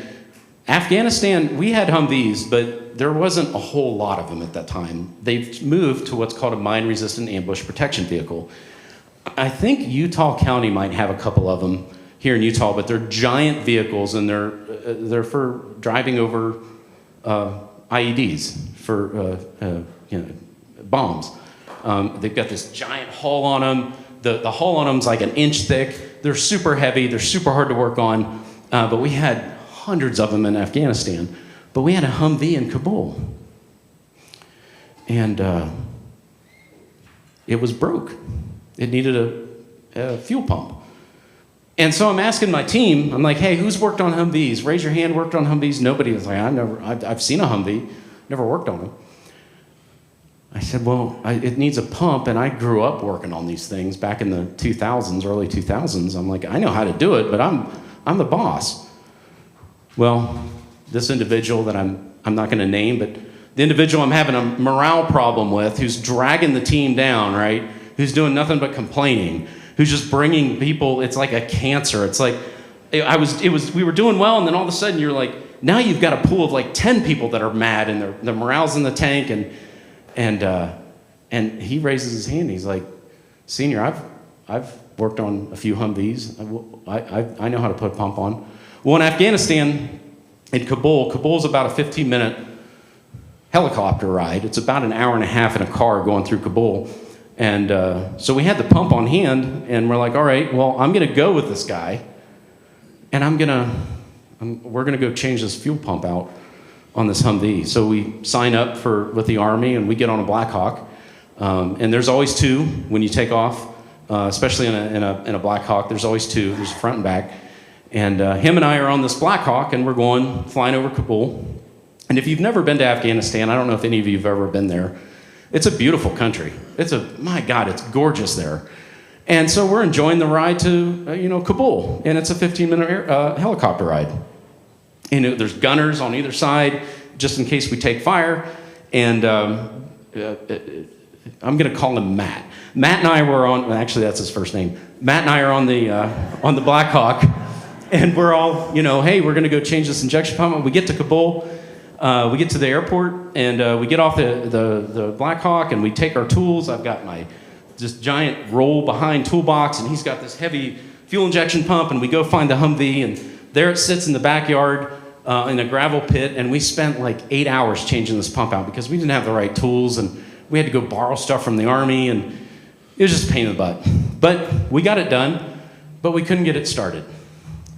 [SPEAKER 4] Afghanistan, we had Humvees, but there wasn't a whole lot of them at that time. They've moved to what's called a mine-resistant ambush protection vehicle. I think Utah County might have a couple of them here in Utah, but they're giant vehicles, and they're for driving over IEDs, for bombs. They've got this giant hull on them. The hull on them's like an inch thick. They're super heavy. They're super hard to work on. But we had hundreds of them in Afghanistan. But we had a Humvee in Kabul. And it was broke. It needed a fuel pump. And so I'm asking my team, I'm like, "Hey, who's worked on Humvees? Raise your hand, worked on Humvees." Nobody was like, "I've seen a Humvee, never worked on them." I said, "Well, it needs a pump, and I grew up working on these things back in the 2000s, early 2000s. I'm like, I know how to do it, but I'm the boss." Well, this individual that I'm not going to name, but the individual I'm having a morale problem with, who's dragging the team down, right? Who's doing nothing but complaining, who's just bringing people, it's like a cancer. It's like, we were doing well, and then all of a sudden you're like, now you've got a pool of like 10 people that are mad, and their morale's in the tank, and he raises his hand. He's like, "Senior, I've worked on a few Humvees. I know how to put a pump on." Well, in Afghanistan, in Kabul's about a 15-minute helicopter ride. It's about an hour and a half in a car going through Kabul. And so we had the pump on hand, and we're like, all right, well, I'm going to go with this guy, and we're going to go change this fuel pump out on this Humvee. So we sign up with the Army, and we get on a Black Hawk. And there's always two when you take off, especially in a Black Hawk. There's always two. There's a front and back. And him and I are on this Black Hawk, and we're flying over Kabul. And if you've never been to Afghanistan, I don't know if any of you have ever been there. It's a beautiful country. My God, it's gorgeous there. And so we're enjoying the ride to, Kabul, and it's a 15-minute helicopter ride. And there's gunners on either side, just in case we take fire. And I'm going to call him Matt. Matt and I were actually that's his first name. Matt and I are on the Black Hawk, and we're all, hey, we're going to go change this injection pump. We get to Kabul. We get to the airport, and we get off the Black Hawk, and we take our tools. I've got this giant roll-behind toolbox, and he's got this heavy fuel injection pump, and we go find the Humvee, and there it sits in the backyard in a gravel pit, and we spent like 8 hours changing this pump out because we didn't have the right tools, and we had to go borrow stuff from the Army, and it was just a pain in the butt. But we got it done, but we couldn't get it started.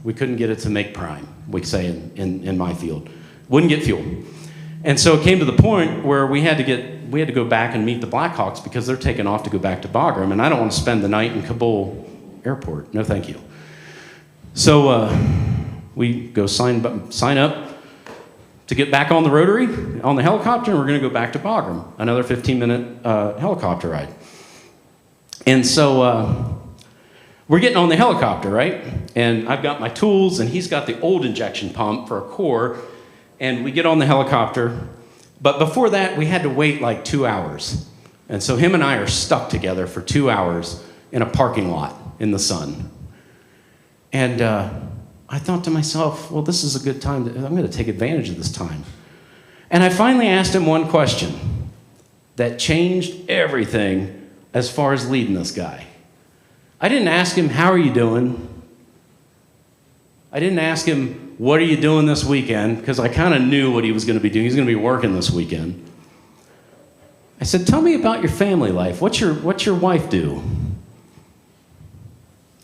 [SPEAKER 4] We couldn't get it to make prime, we say in my field. Wouldn't get fuel. And so it came to the point where we had to go back and meet the Blackhawks because they're taking off to go back to Bagram, and I don't want to spend the night in Kabul airport. No, thank you. So we go sign up to get back on the rotary, on the helicopter, and we're going to go back to Bagram, another 15-minute helicopter ride. And so we're getting on the helicopter, right? And I've got my tools, and he's got the old injection pump for a core. And we get on the helicopter, but before that, we had to wait like 2 hours. And so him and I are stuck together for 2 hours in a parking lot in the sun. And I thought to myself, well, this is a good time. I'm going to take advantage of this time. And I finally asked him one question that changed everything as far as leading this guy. I didn't ask him, how are you doing? I didn't ask him, what are you doing this weekend? Because I kind of knew what he was going to be doing. He's going to be working this weekend. I said, tell me about your family life. What's your wife do?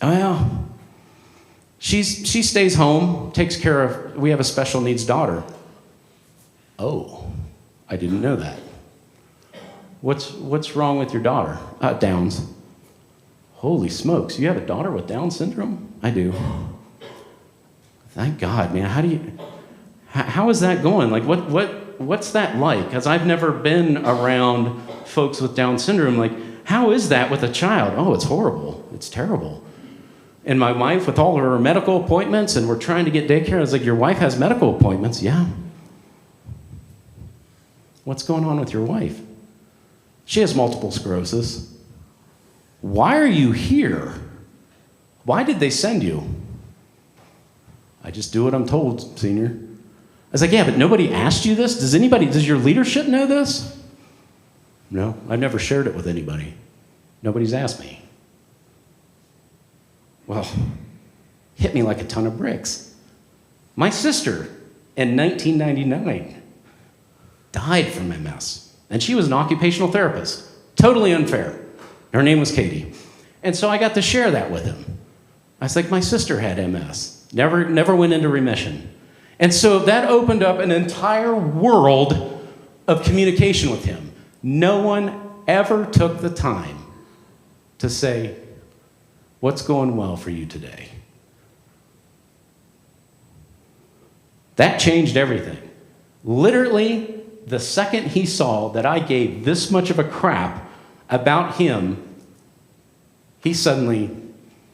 [SPEAKER 4] Well, she stays home, takes care of, we have a special needs daughter. Oh, I didn't know that. What's wrong with your daughter? Downs. Holy smokes, you have a daughter with Down syndrome? I do. Thank God, man. How is that going? Like, what's that like? Because I've never been around folks with Down syndrome. Like, how is that with a child? Oh, it's horrible. It's terrible. And my wife, with all her medical appointments, and we're trying to get daycare, I was like, your wife has medical appointments? Yeah. What's going on with your wife? She has multiple sclerosis. Why are you here? Why did they send you? I just do what I'm told, senior. I was like, yeah, but nobody asked you this? Does your leadership know this? No, I've never shared it with anybody. Nobody's asked me. Well, hit me like a ton of bricks. My sister, in 1999, died from MS, and she was an occupational therapist. Totally unfair. Her name was Katie. And so I got to share that with him. I was like, my sister had MS. Never went into remission. And so that opened up an entire world of communication with him. No one ever took the time to say, what's going well for you today? That changed everything. Literally, the second he saw that I gave this much of a crap about him, he suddenly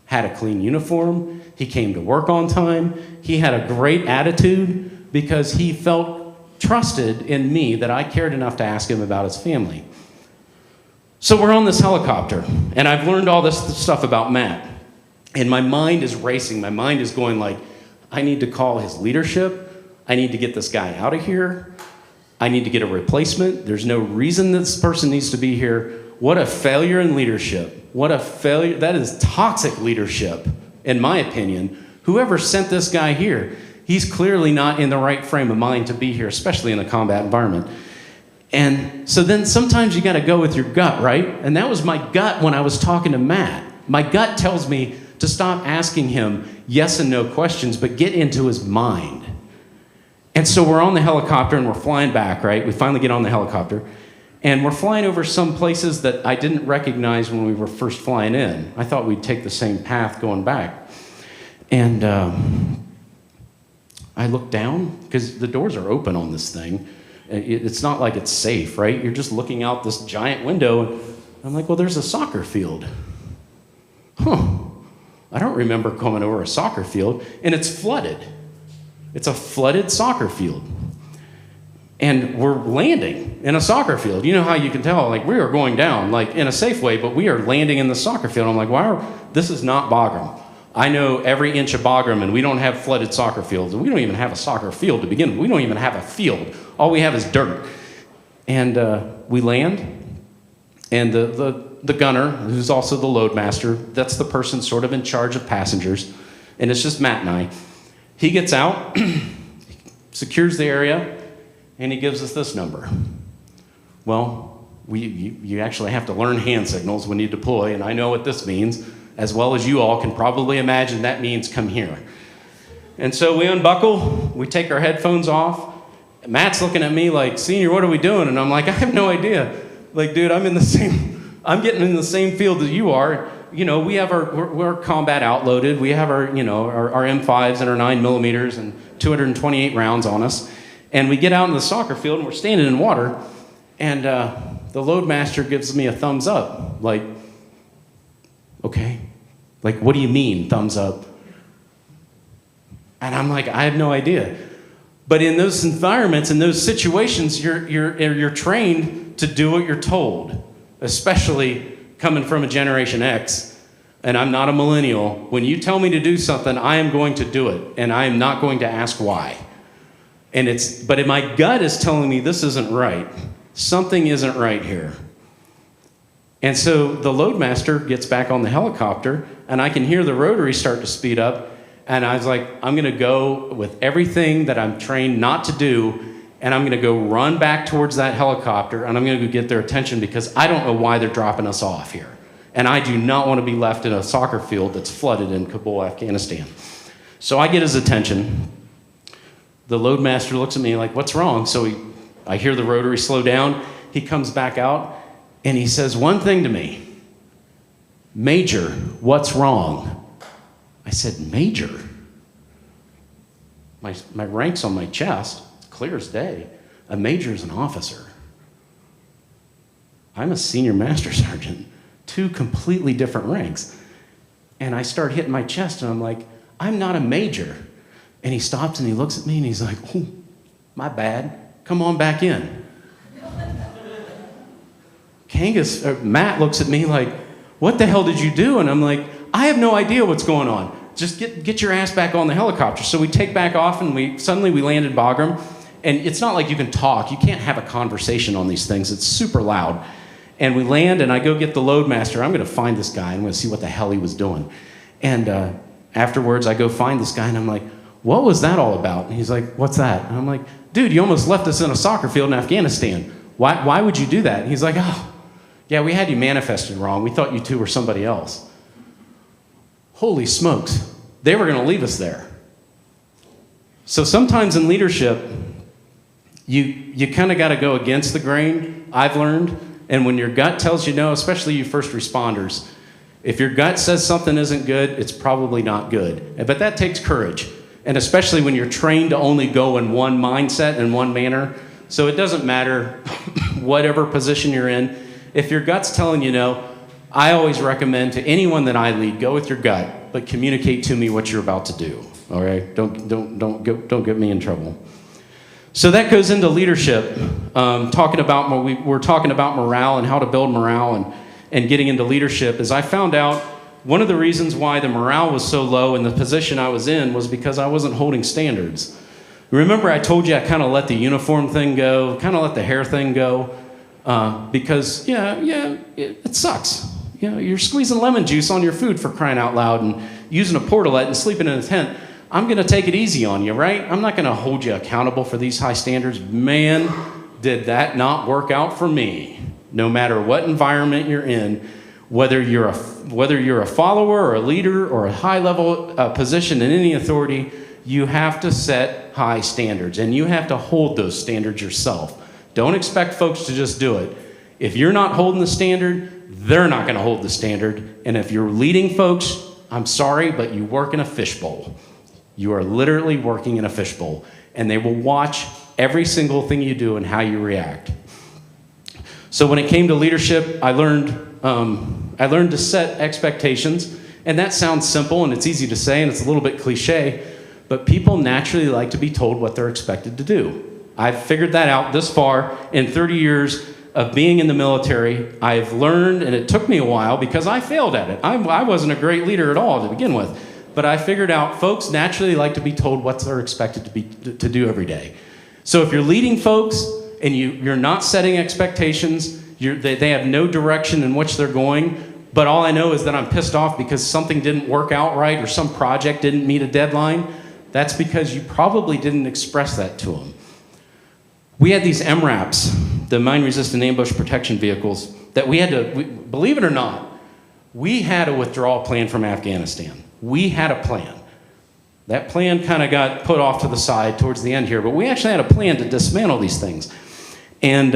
[SPEAKER 4] had a clean uniform. He came to work on time. He had a great attitude because he felt trusted in me that I cared enough to ask him about his family. So we're on this helicopter, and I've learned all this stuff about Matt. And my mind is racing. My mind is going like, I need to call his leadership. I need to get this guy out of here. I need to get a replacement. There's no reason this person needs to be here. What a failure in leadership. What a failure. That is toxic leadership, in my opinion. Whoever sent this guy here, he's clearly not in the right frame of mind to be here, especially in a combat environment. And so then sometimes you got to go with your gut, right? And that was my gut when I was talking to Matt. My gut tells me to stop asking him yes and no questions, but get into his mind. And so we're on the helicopter and we're flying back, right? We finally get on the helicopter. And we're flying over some places that I didn't recognize when we were first flying in. I thought we'd take the same path going back. And I look down, because the doors are open on this thing. It's not like it's safe, right? You're just looking out this giant window, and I'm like, well, there's a soccer field. I don't remember coming over a soccer field, and it's flooded. It's a flooded soccer field. And we're landing in a soccer field. You know how you can tell, like, we are going down, like, in a safe way, but we are landing in the soccer field. I'm like, this is not Bagram. I know every inch of Bagram, and we don't have flooded soccer fields. We don't even have a soccer field to begin with. We don't even have a field. All we have is dirt. And we land, and the gunner, who's also the load master, that's the person sort of in charge of passengers, and it's just Matt and I. He gets out, secures the area, and he gives us this number. Well, you actually have to learn hand signals when you deploy, and I know what this means, as well as you all can probably imagine that means come here. And so we unbuckle, we take our headphones off. Matt's looking at me like, Senior, what are we doing? And I'm like, I have no idea. Like, dude, I'm getting in the same field that you are. You know, we're combat outloaded. We have our M5s and our 9mm and 228 rounds on us. And we get out in the soccer field and we're standing in water, and the load master gives me a thumbs up. Like, okay. Like, what do you mean, thumbs up? And I'm like, I have no idea. But in those environments, in those situations, you're trained to do what you're told, especially coming from a Generation X, and I'm not a millennial. When you tell me to do something, I am going to do it, and I am not going to ask why. But my gut is telling me this isn't right. Something isn't right here. And so the loadmaster gets back on the helicopter, and I can hear the rotary start to speed up, and I was like, I'm gonna go with everything that I'm trained not to do, and I'm gonna go run back towards that helicopter, and I'm gonna go get their attention, because I don't know why they're dropping us off here. And I do not want to be left in a soccer field that's flooded in Kabul, Afghanistan. So I get his attention. The loadmaster looks at me like, what's wrong? So I hear the rotary slow down. He comes back out, and he says one thing to me. Major, what's wrong? I said, Major? My rank's on my chest. It's clear as day. A major is an officer. I'm a senior master sergeant. Two completely different ranks. And I start hitting my chest, and I'm like, I'm not a major. And he stops and he looks at me and he's like, oh, my bad. Come on back in. Matt looks at me like, what the hell did you do? And I'm like, I have no idea what's going on. Just get your ass back on the helicopter. So we take back off, and suddenly we land in Bagram. And it's not like you can talk. You can't have a conversation on these things. It's super loud. And we land, and I go get the loadmaster. I'm going to find this guy. I'm going to see what the hell he was doing. And afterwards, I go find this guy, and I'm like, what was that all about? And he's like, what's that? And I'm like, dude, you almost left us in a soccer field in Afghanistan. Why would you do that? And he's like, oh, yeah, we had you manifested wrong. We thought you two were somebody else. Holy smokes. They were going to leave us there. So sometimes in leadership, you kind of got to go against the grain, I've learned. And when your gut tells you no, especially you first responders, if your gut says something isn't good, it's probably not good. But that takes courage. And especially when you're trained to only go in one mindset and one manner. So it doesn't matter whatever position you're in. If your gut's telling you no, I always recommend to anyone that I lead, go with your gut, but communicate to me what you're about to do. All right? Don't get me in trouble. So that goes into leadership. We're talking about morale and how to build morale and getting into leadership. Is I found out one of the reasons why the morale was so low in the position I was in was because I wasn't holding standards. Remember I told you I kind of let the uniform thing go, kind of let the hair thing go, because it sucks. You know, you're squeezing lemon juice on your food, for crying out loud, and using a portalette and sleeping in a tent. I'm going to take it easy on you, right? I'm not going to hold you accountable for these high standards. Man, did that not work out for me. No matter what environment you're in, whether you're a follower or a leader or a high-level position in any authority, you have to set high standards, and you have to hold those standards yourself. Don't expect folks to just do it. If you're not holding the standard, they're not going to hold the standard. And if you're leading folks, I'm sorry, but you work in a fishbowl. You are literally working in a fishbowl, and they will watch every single thing you do and how you react. So when it came to leadership, I learned to set expectations, and that sounds simple and it's easy to say and it's a little bit cliche, but people naturally like to be told what they're expected to do. I've figured that out this far in 30 years of being in the military. I've learned, and it took me a while because I failed at it. I wasn't a great leader at all to begin with, but I figured out folks naturally like to be told what they're expected to do every day. So if you're leading folks and you're not setting expectations, they have no direction in which they're going, but all I know is that I'm pissed off because something didn't work out right or some project didn't meet a deadline, that's because you probably didn't express that to them. We had these MRAPs, the mine-resistant ambush protection vehicles, that we had to, believe it or not, we had a withdrawal plan from Afghanistan. We had a plan. That plan kind of got put off to the side towards the end here, but we actually had a plan to dismantle these things. And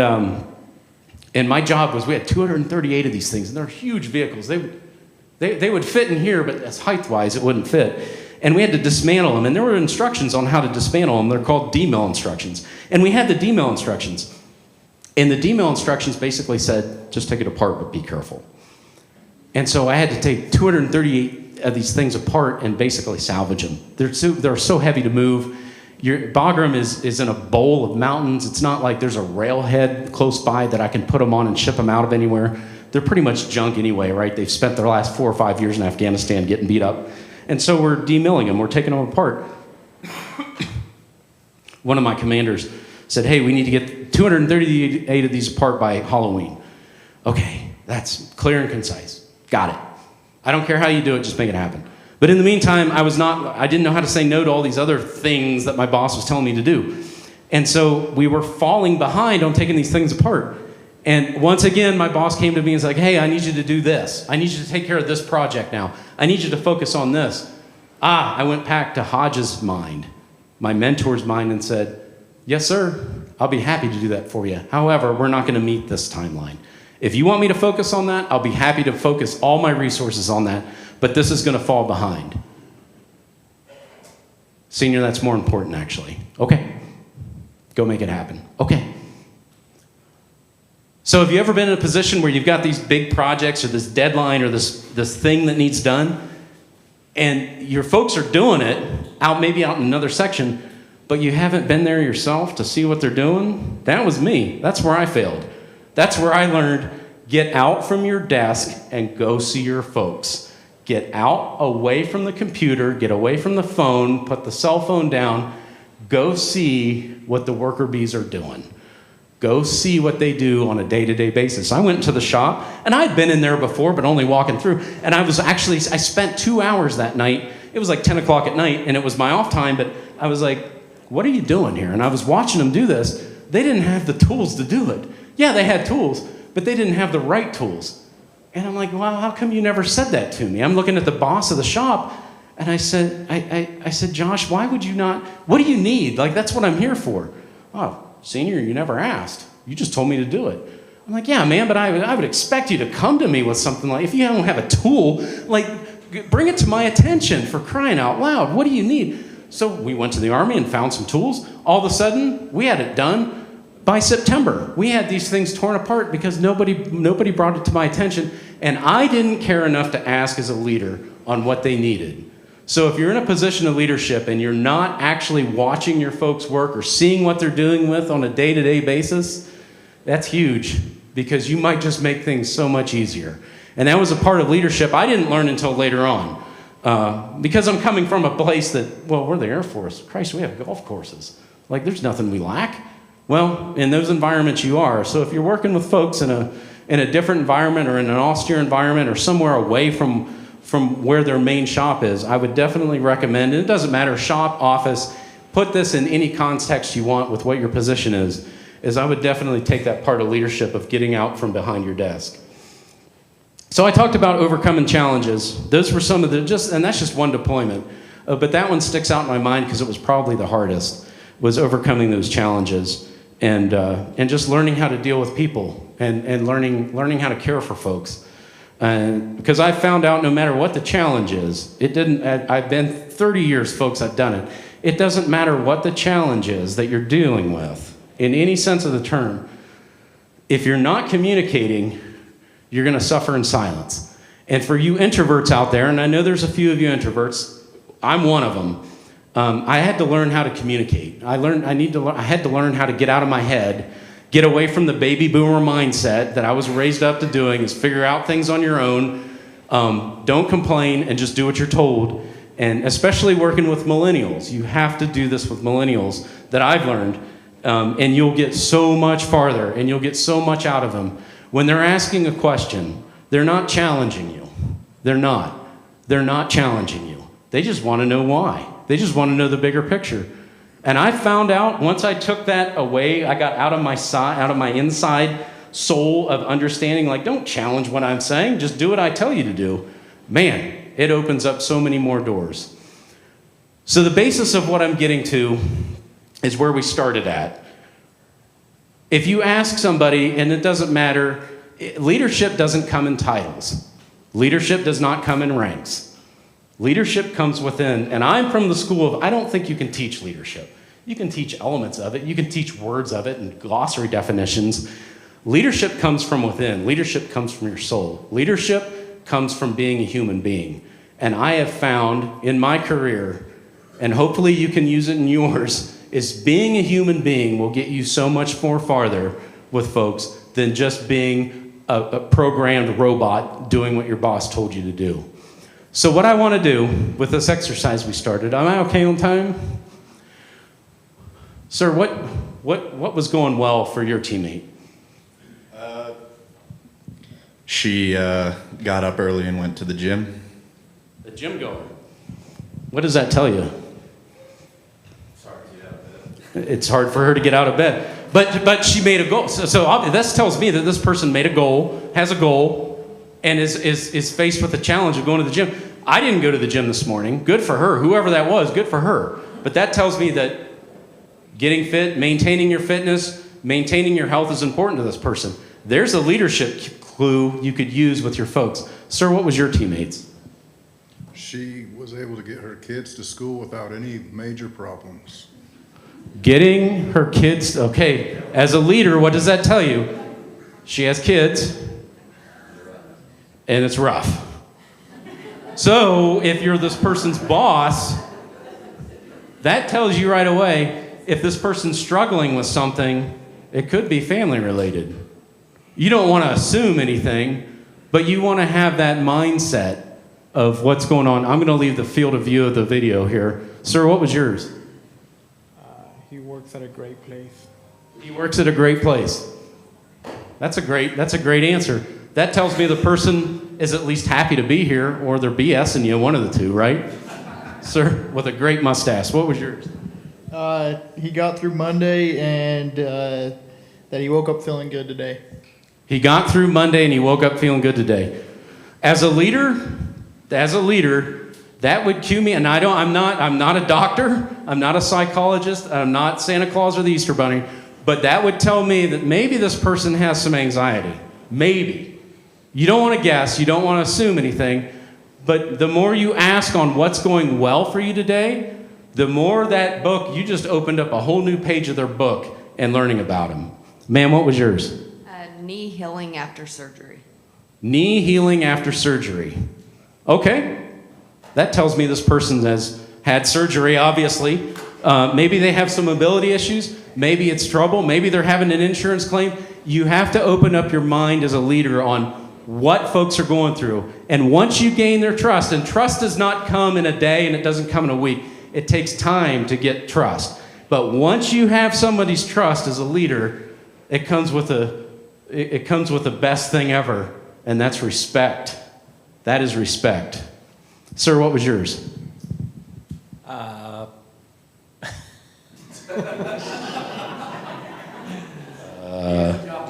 [SPEAKER 4] my job was, we had 238 of these things, and they're huge vehicles. They would fit in here, but as height-wise, it wouldn't fit. And we had to dismantle them, and there were instructions on how to dismantle them. They're called DMIL instructions. And we had the DMIL instructions. And the DMIL instructions basically said, just take it apart, but be careful. And so I had to take 238 of these things apart and basically salvage them. They're so heavy to move. Bagram is in a bowl of mountains. It's not like there's a railhead close by that I can put them on and ship them out of anywhere. They're pretty much junk anyway, right? They've spent their last 4 or 5 years in Afghanistan getting beat up. And so we're demilling them. We're taking them apart. One of my commanders said, hey, we need to get 238 of these apart by Halloween. Okay, that's clear and concise. Got it. I don't care how you do it, just make it happen. But in the meantime, I didn't know how to say no to all these other things that my boss was telling me to do. And so we were falling behind on taking these things apart. And once again, my boss came to me and was like, hey, I need you to do this. I need you to take care of this project now. I need you to focus on this. I went back to Hodge's mind, my mentor's mind, and said, yes, sir, I'll be happy to do that for you. However, we're not going to meet this timeline. If you want me to focus on that, I'll be happy to focus all my resources on that, but this is going to fall behind. Senior, that's more important, actually. Okay, go make it happen. Okay. So have you ever been in a position where you've got these big projects or this deadline or this thing that needs done, and your folks are doing it, maybe out in another section, but you haven't been there yourself to see what they're doing? That was me. That's where I failed. That's where I learned, get out from your desk and go see your folks. Get out, away from the computer, get away from the phone, put the cell phone down, go see what the worker bees are doing. Go see what they do on a day-to-day basis. I went to the shop, and I'd been in there before, but only walking through, and I spent 2 hours that night. It was like 10 o'clock at night, and it was my off time, but I was like, what are you doing here? And I was watching them do this. They didn't have the tools to do it. Yeah, they had tools, but they didn't have the right tools. And I'm like, well, how come you never said that to me? I'm looking at the boss of the shop, and I said, I said, Josh, why would you not, what do you need? Like, that's what I'm here for. Oh, senior, you never asked. You just told me to do it. I'm like, yeah, man, but I would expect you to come to me with something like, if you don't have a tool, like, bring it to my attention, for crying out loud. What do you need? So we went to the Army and found some tools. All of a sudden, we had it done. By September, we had these things torn apart because nobody brought it to my attention, and I didn't care enough to ask as a leader on what they needed. So if you're in a position of leadership and you're not actually watching your folks work or seeing what they're doing with on a day-to-day basis, that's huge, because you might just make things so much easier. And that was a part of leadership I didn't learn until later on, because I'm coming from a place that, well, we're the Air Force. Christ, we have golf courses. Like, there's nothing we lack. Well, in those environments you are. So if you're working with folks in a different environment or in an austere environment or somewhere away from where their main shop is, I would definitely recommend, and it doesn't matter, shop, office, put this in any context you want with what your position is. is I would definitely take that part of leadership of getting out from behind your desk. So I talked about overcoming challenges. Those were some of the, and that's just one deployment. But that one sticks out in my mind because it was probably the hardest, was overcoming those challenges and just learning how to deal with people and learning how to care for folks. Because I found out no matter what the challenge is, I've been 30 years, folks, I've done it. It doesn't matter what the challenge is that you're dealing with, in any sense of the term. If you're not communicating, you're going to suffer in silence. And for you introverts out there, and I know there's a few of you introverts, I'm one of them. I had to learn how to communicate. I had to learn how to get out of my head, get away from the baby boomer mindset that I was raised up to doing, is figure out things on your own, don't complain, and just do what you're told. And especially working with millennials, you have to do this with millennials that I've learned, and you'll get so much farther, and you'll get so much out of them. When they're asking a question, they're not challenging you. They're not. They're not challenging you. They just want to know why. They just want to know the bigger picture. And I found out once I took that away, I got out of my inside soul of understanding, like, don't challenge what I'm saying, just do what I tell you to do. Man, it opens up so many more doors. So the basis of what I'm getting to is where we started at. If you ask somebody, and it doesn't matter, leadership doesn't come in titles. Leadership does not come in ranks. Leadership comes within, and I'm from the school of, I don't think you can teach leadership. You can teach elements of it. You can teach words of it and glossary definitions. Leadership comes from within. Leadership comes from your soul. Leadership comes from being a human being. And I have found in my career, and hopefully you can use it in yours, is being a human being will get you so much more farther with folks than just being a programmed robot doing what your boss told you to do. So what I want to do with this exercise we started, am I okay on time? Sir, what was going well for your teammate?
[SPEAKER 6] She got up early and went to the gym.
[SPEAKER 4] The gym goer. What does that tell you? It's hard for her to get out of bed. But she made a goal. So this tells me that this person made a goal, has a goal, and is faced with the challenge of going to the gym. I didn't go to the gym this morning. Good for her. Whoever that was, good for her. But that tells me that getting fit, maintaining your fitness, maintaining your health is important to this person. There's a leadership clue you could use with your folks. Sir, what was your teammates?
[SPEAKER 7] She was able to get her kids to school without any major problems.
[SPEAKER 4] Getting her kids, okay, as a leader, what does that tell you? She has kids, and it's rough. So if you're this person's boss, that tells you right away, if this person's struggling with something, it could be family related. You don't want to assume anything, but you want to have that mindset of what's going on. I'm going to leave the field of view of the video here. Sir, what was yours?
[SPEAKER 8] He works at a great place.
[SPEAKER 4] He works at a great place. That's a great answer. That tells me the person is at least happy to be here, or they're BSing you, one of the two, right? Sir, with a great mustache. What was yours?
[SPEAKER 8] He got through Monday and that he woke up feeling good today.
[SPEAKER 4] He got through Monday and he woke up feeling good today. As a leader, that would cue me, and I'm not a doctor, I'm not a psychologist, I'm not Santa Claus or the Easter Bunny, but that would tell me that maybe this person has some anxiety. Maybe. You don't want to guess, you don't want to assume anything, but the more you ask on what's going well for you today, the more that book, you just opened up a whole new page of their book and learning about them. Ma'am, what was yours?
[SPEAKER 9] Knee healing after surgery.
[SPEAKER 4] Knee healing after surgery. Okay. That tells me this person has had surgery, obviously. Maybe they have some mobility issues. Maybe it's trouble. Maybe they're having an insurance claim. You have to open up your mind as a leader on what folks are going through. And once you gain their trust, and trust does not come in a day and it doesn't come in a week. It takes time to get trust. But once you have somebody's trust as a leader, it comes with the best thing ever, and that's respect. That is respect. Sir, what was yours?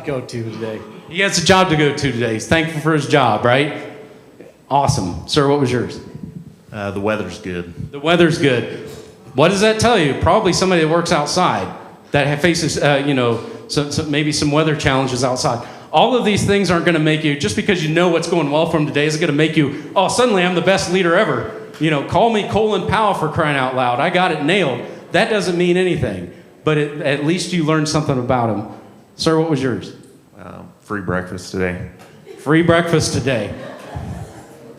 [SPEAKER 8] to go to today.
[SPEAKER 4] He has a job to go to today. He's thankful for his job, right? Awesome. Sir, what was yours?
[SPEAKER 6] The weather's good.
[SPEAKER 4] The weather's good. What does that tell you? Probably somebody that works outside that faces, maybe some weather challenges outside. All of these things aren't going to make you, just because you know what's going well for him today, isn't going to make you, oh, suddenly I'm the best leader ever. Call me Colin Powell for crying out loud. I got it nailed. That doesn't mean anything, but at least you learned something about him. Sir, what was yours?
[SPEAKER 6] Free breakfast today.
[SPEAKER 4] Free breakfast today.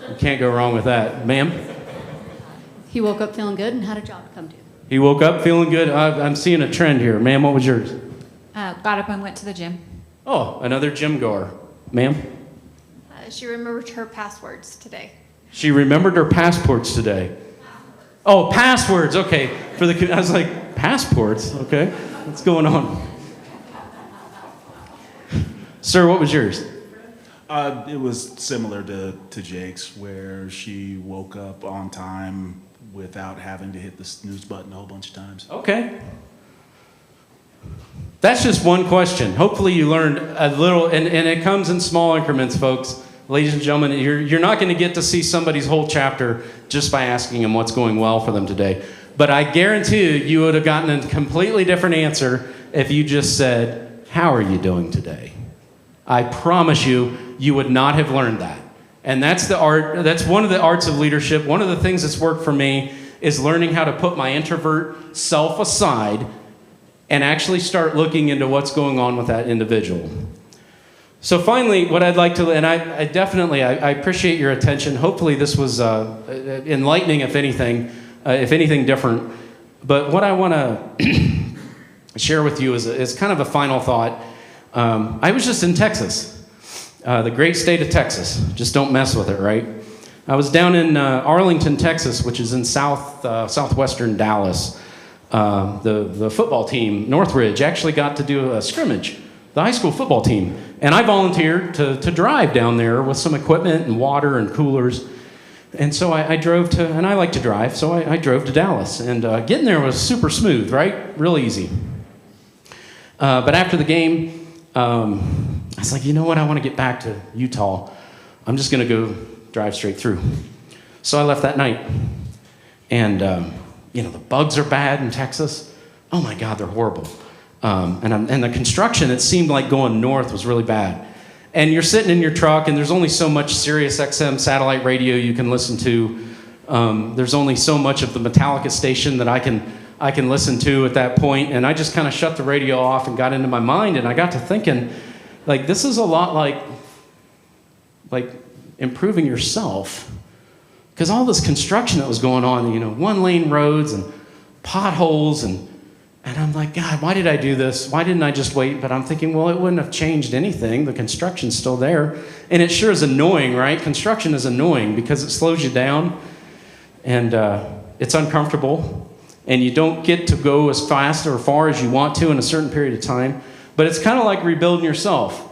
[SPEAKER 4] You can't go wrong with that. Ma'am?
[SPEAKER 5] He woke up feeling good and had a job to come to.
[SPEAKER 4] He woke up feeling good. I'm seeing a trend here. Ma'am, what was yours?
[SPEAKER 10] Got up and went to the gym.
[SPEAKER 4] Oh, another gym goer. Ma'am?
[SPEAKER 5] She remembered her passwords today.
[SPEAKER 4] She remembered her passports today. Oh, passwords. Okay. I was like, passports? Okay. What's going on? Sir, what was yours?
[SPEAKER 11] It was similar to Jake's, where she woke up on time without having to hit the snooze button a whole bunch of times.
[SPEAKER 4] Okay. That's just one question. Hopefully you learned a little, and it comes in small increments, folks. Ladies and gentlemen, you're not going to get to see somebody's whole chapter just by asking them what's going well for them today. But I guarantee you would have gotten a completely different answer if you just said, how are you doing today? I promise you, you would not have learned that. And that's one of the arts of leadership. One of the things that's worked for me is learning how to put my introvert self aside and actually start looking into what's going on with that individual. So finally, what I'd like to, and I definitely appreciate your attention. Hopefully this was enlightening, if anything different. But what I want to share with you is kind of a final thought. I was just in Texas. The great state of Texas. Just don't mess with it, right? I was down in Arlington, Texas, which is in southwestern Dallas. The football team, Northridge, actually got to do a scrimmage, the high school football team. And I volunteered to drive down there with some equipment and water and coolers. And so I drove to, and I like to drive, so I drove to Dallas. And getting there was super smooth, right? Real easy. But after the game, I was like, you know what? I want to get back to Utah. I'm just going to go drive straight through. So I left that night. And, the bugs are bad in Texas. Oh my God, they're horrible. And the construction, it seemed like going north was really bad. And you're sitting in your truck, and there's only so much Sirius XM satellite radio you can listen to. There's only so much of the Metallica station that I can listen to at that point. And I just kind of shut the radio off and got into my mind, and I got to thinking, like, this is a lot like improving yourself. Because all this construction that was going on, one-lane roads and potholes, and I'm like, God, why did I do this? Why didn't I just wait? But I'm thinking, well, it wouldn't have changed anything. The construction's still there. And it sure is annoying, right? Construction is annoying because it slows you down, and it's uncomfortable, and you don't get to go as fast or far as you want to in a certain period of time. But it's kind of like rebuilding yourself.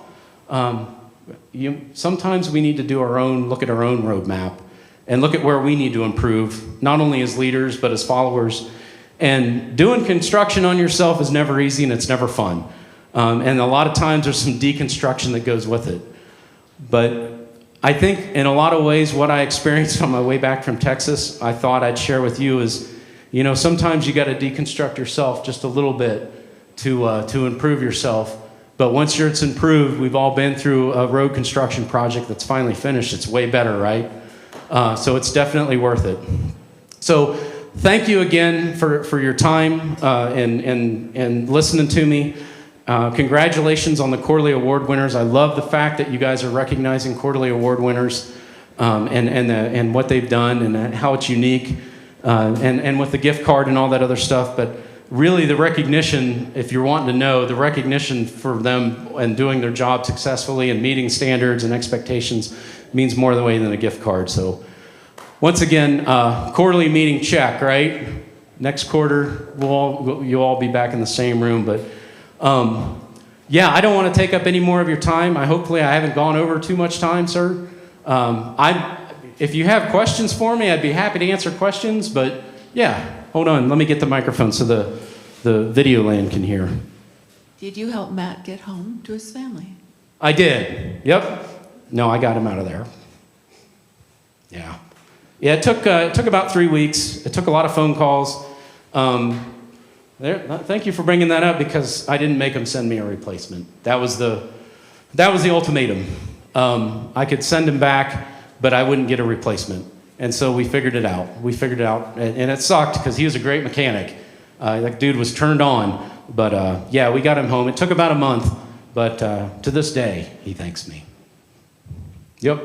[SPEAKER 4] Sometimes we need to look at our own roadmap and look at where we need to improve, not only as leaders, but as followers. And doing construction on yourself is never easy, and it's never fun. And a lot of times there's some deconstruction that goes with it. But I think in a lot of ways what I experienced on my way back from Texas, I thought I'd share with you is, sometimes you got to deconstruct yourself just a little bit to improve yourself. But once it's improved, we've all been through a road construction project that's finally finished. It's way better, right? So it's definitely worth it. So thank you again for your time and listening to me. Congratulations on the quarterly award winners. I love the fact that you guys are recognizing quarterly award winners and what they've done and how it's unique and with the gift card and all that other stuff. But really the recognition, if you're wanting to know, the recognition for them and doing their job successfully and meeting standards and expectations means more than a gift card. So once again, quarterly meeting check, right? Next quarter, you'll all be back in the same room. But I don't want to take up any more of your time. Hopefully I haven't gone over too much time, sir. If you have questions for me, I'd be happy to answer questions. But yeah, hold on. Let me get the microphone so the video land can hear.
[SPEAKER 12] Did you help Matt get home to his family?
[SPEAKER 4] I did. Yep. No, I got him out of there. Yeah. Yeah, it took about 3 weeks. It took a lot of phone calls. Thank you for bringing that up because I didn't make him send me a replacement. That was the ultimatum. I could send him back, but I wouldn't get a replacement. And so we figured it out. And it sucked because he was a great mechanic. That dude was turned on. But yeah, we got him home. It took about a month, but to this day, he thanks me. Yep.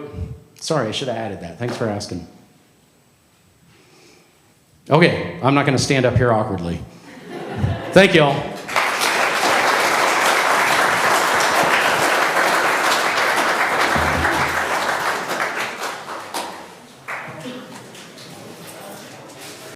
[SPEAKER 4] Sorry, I should have added that. Thanks for asking. Okay, I'm not going to stand up here awkwardly. Thank you all.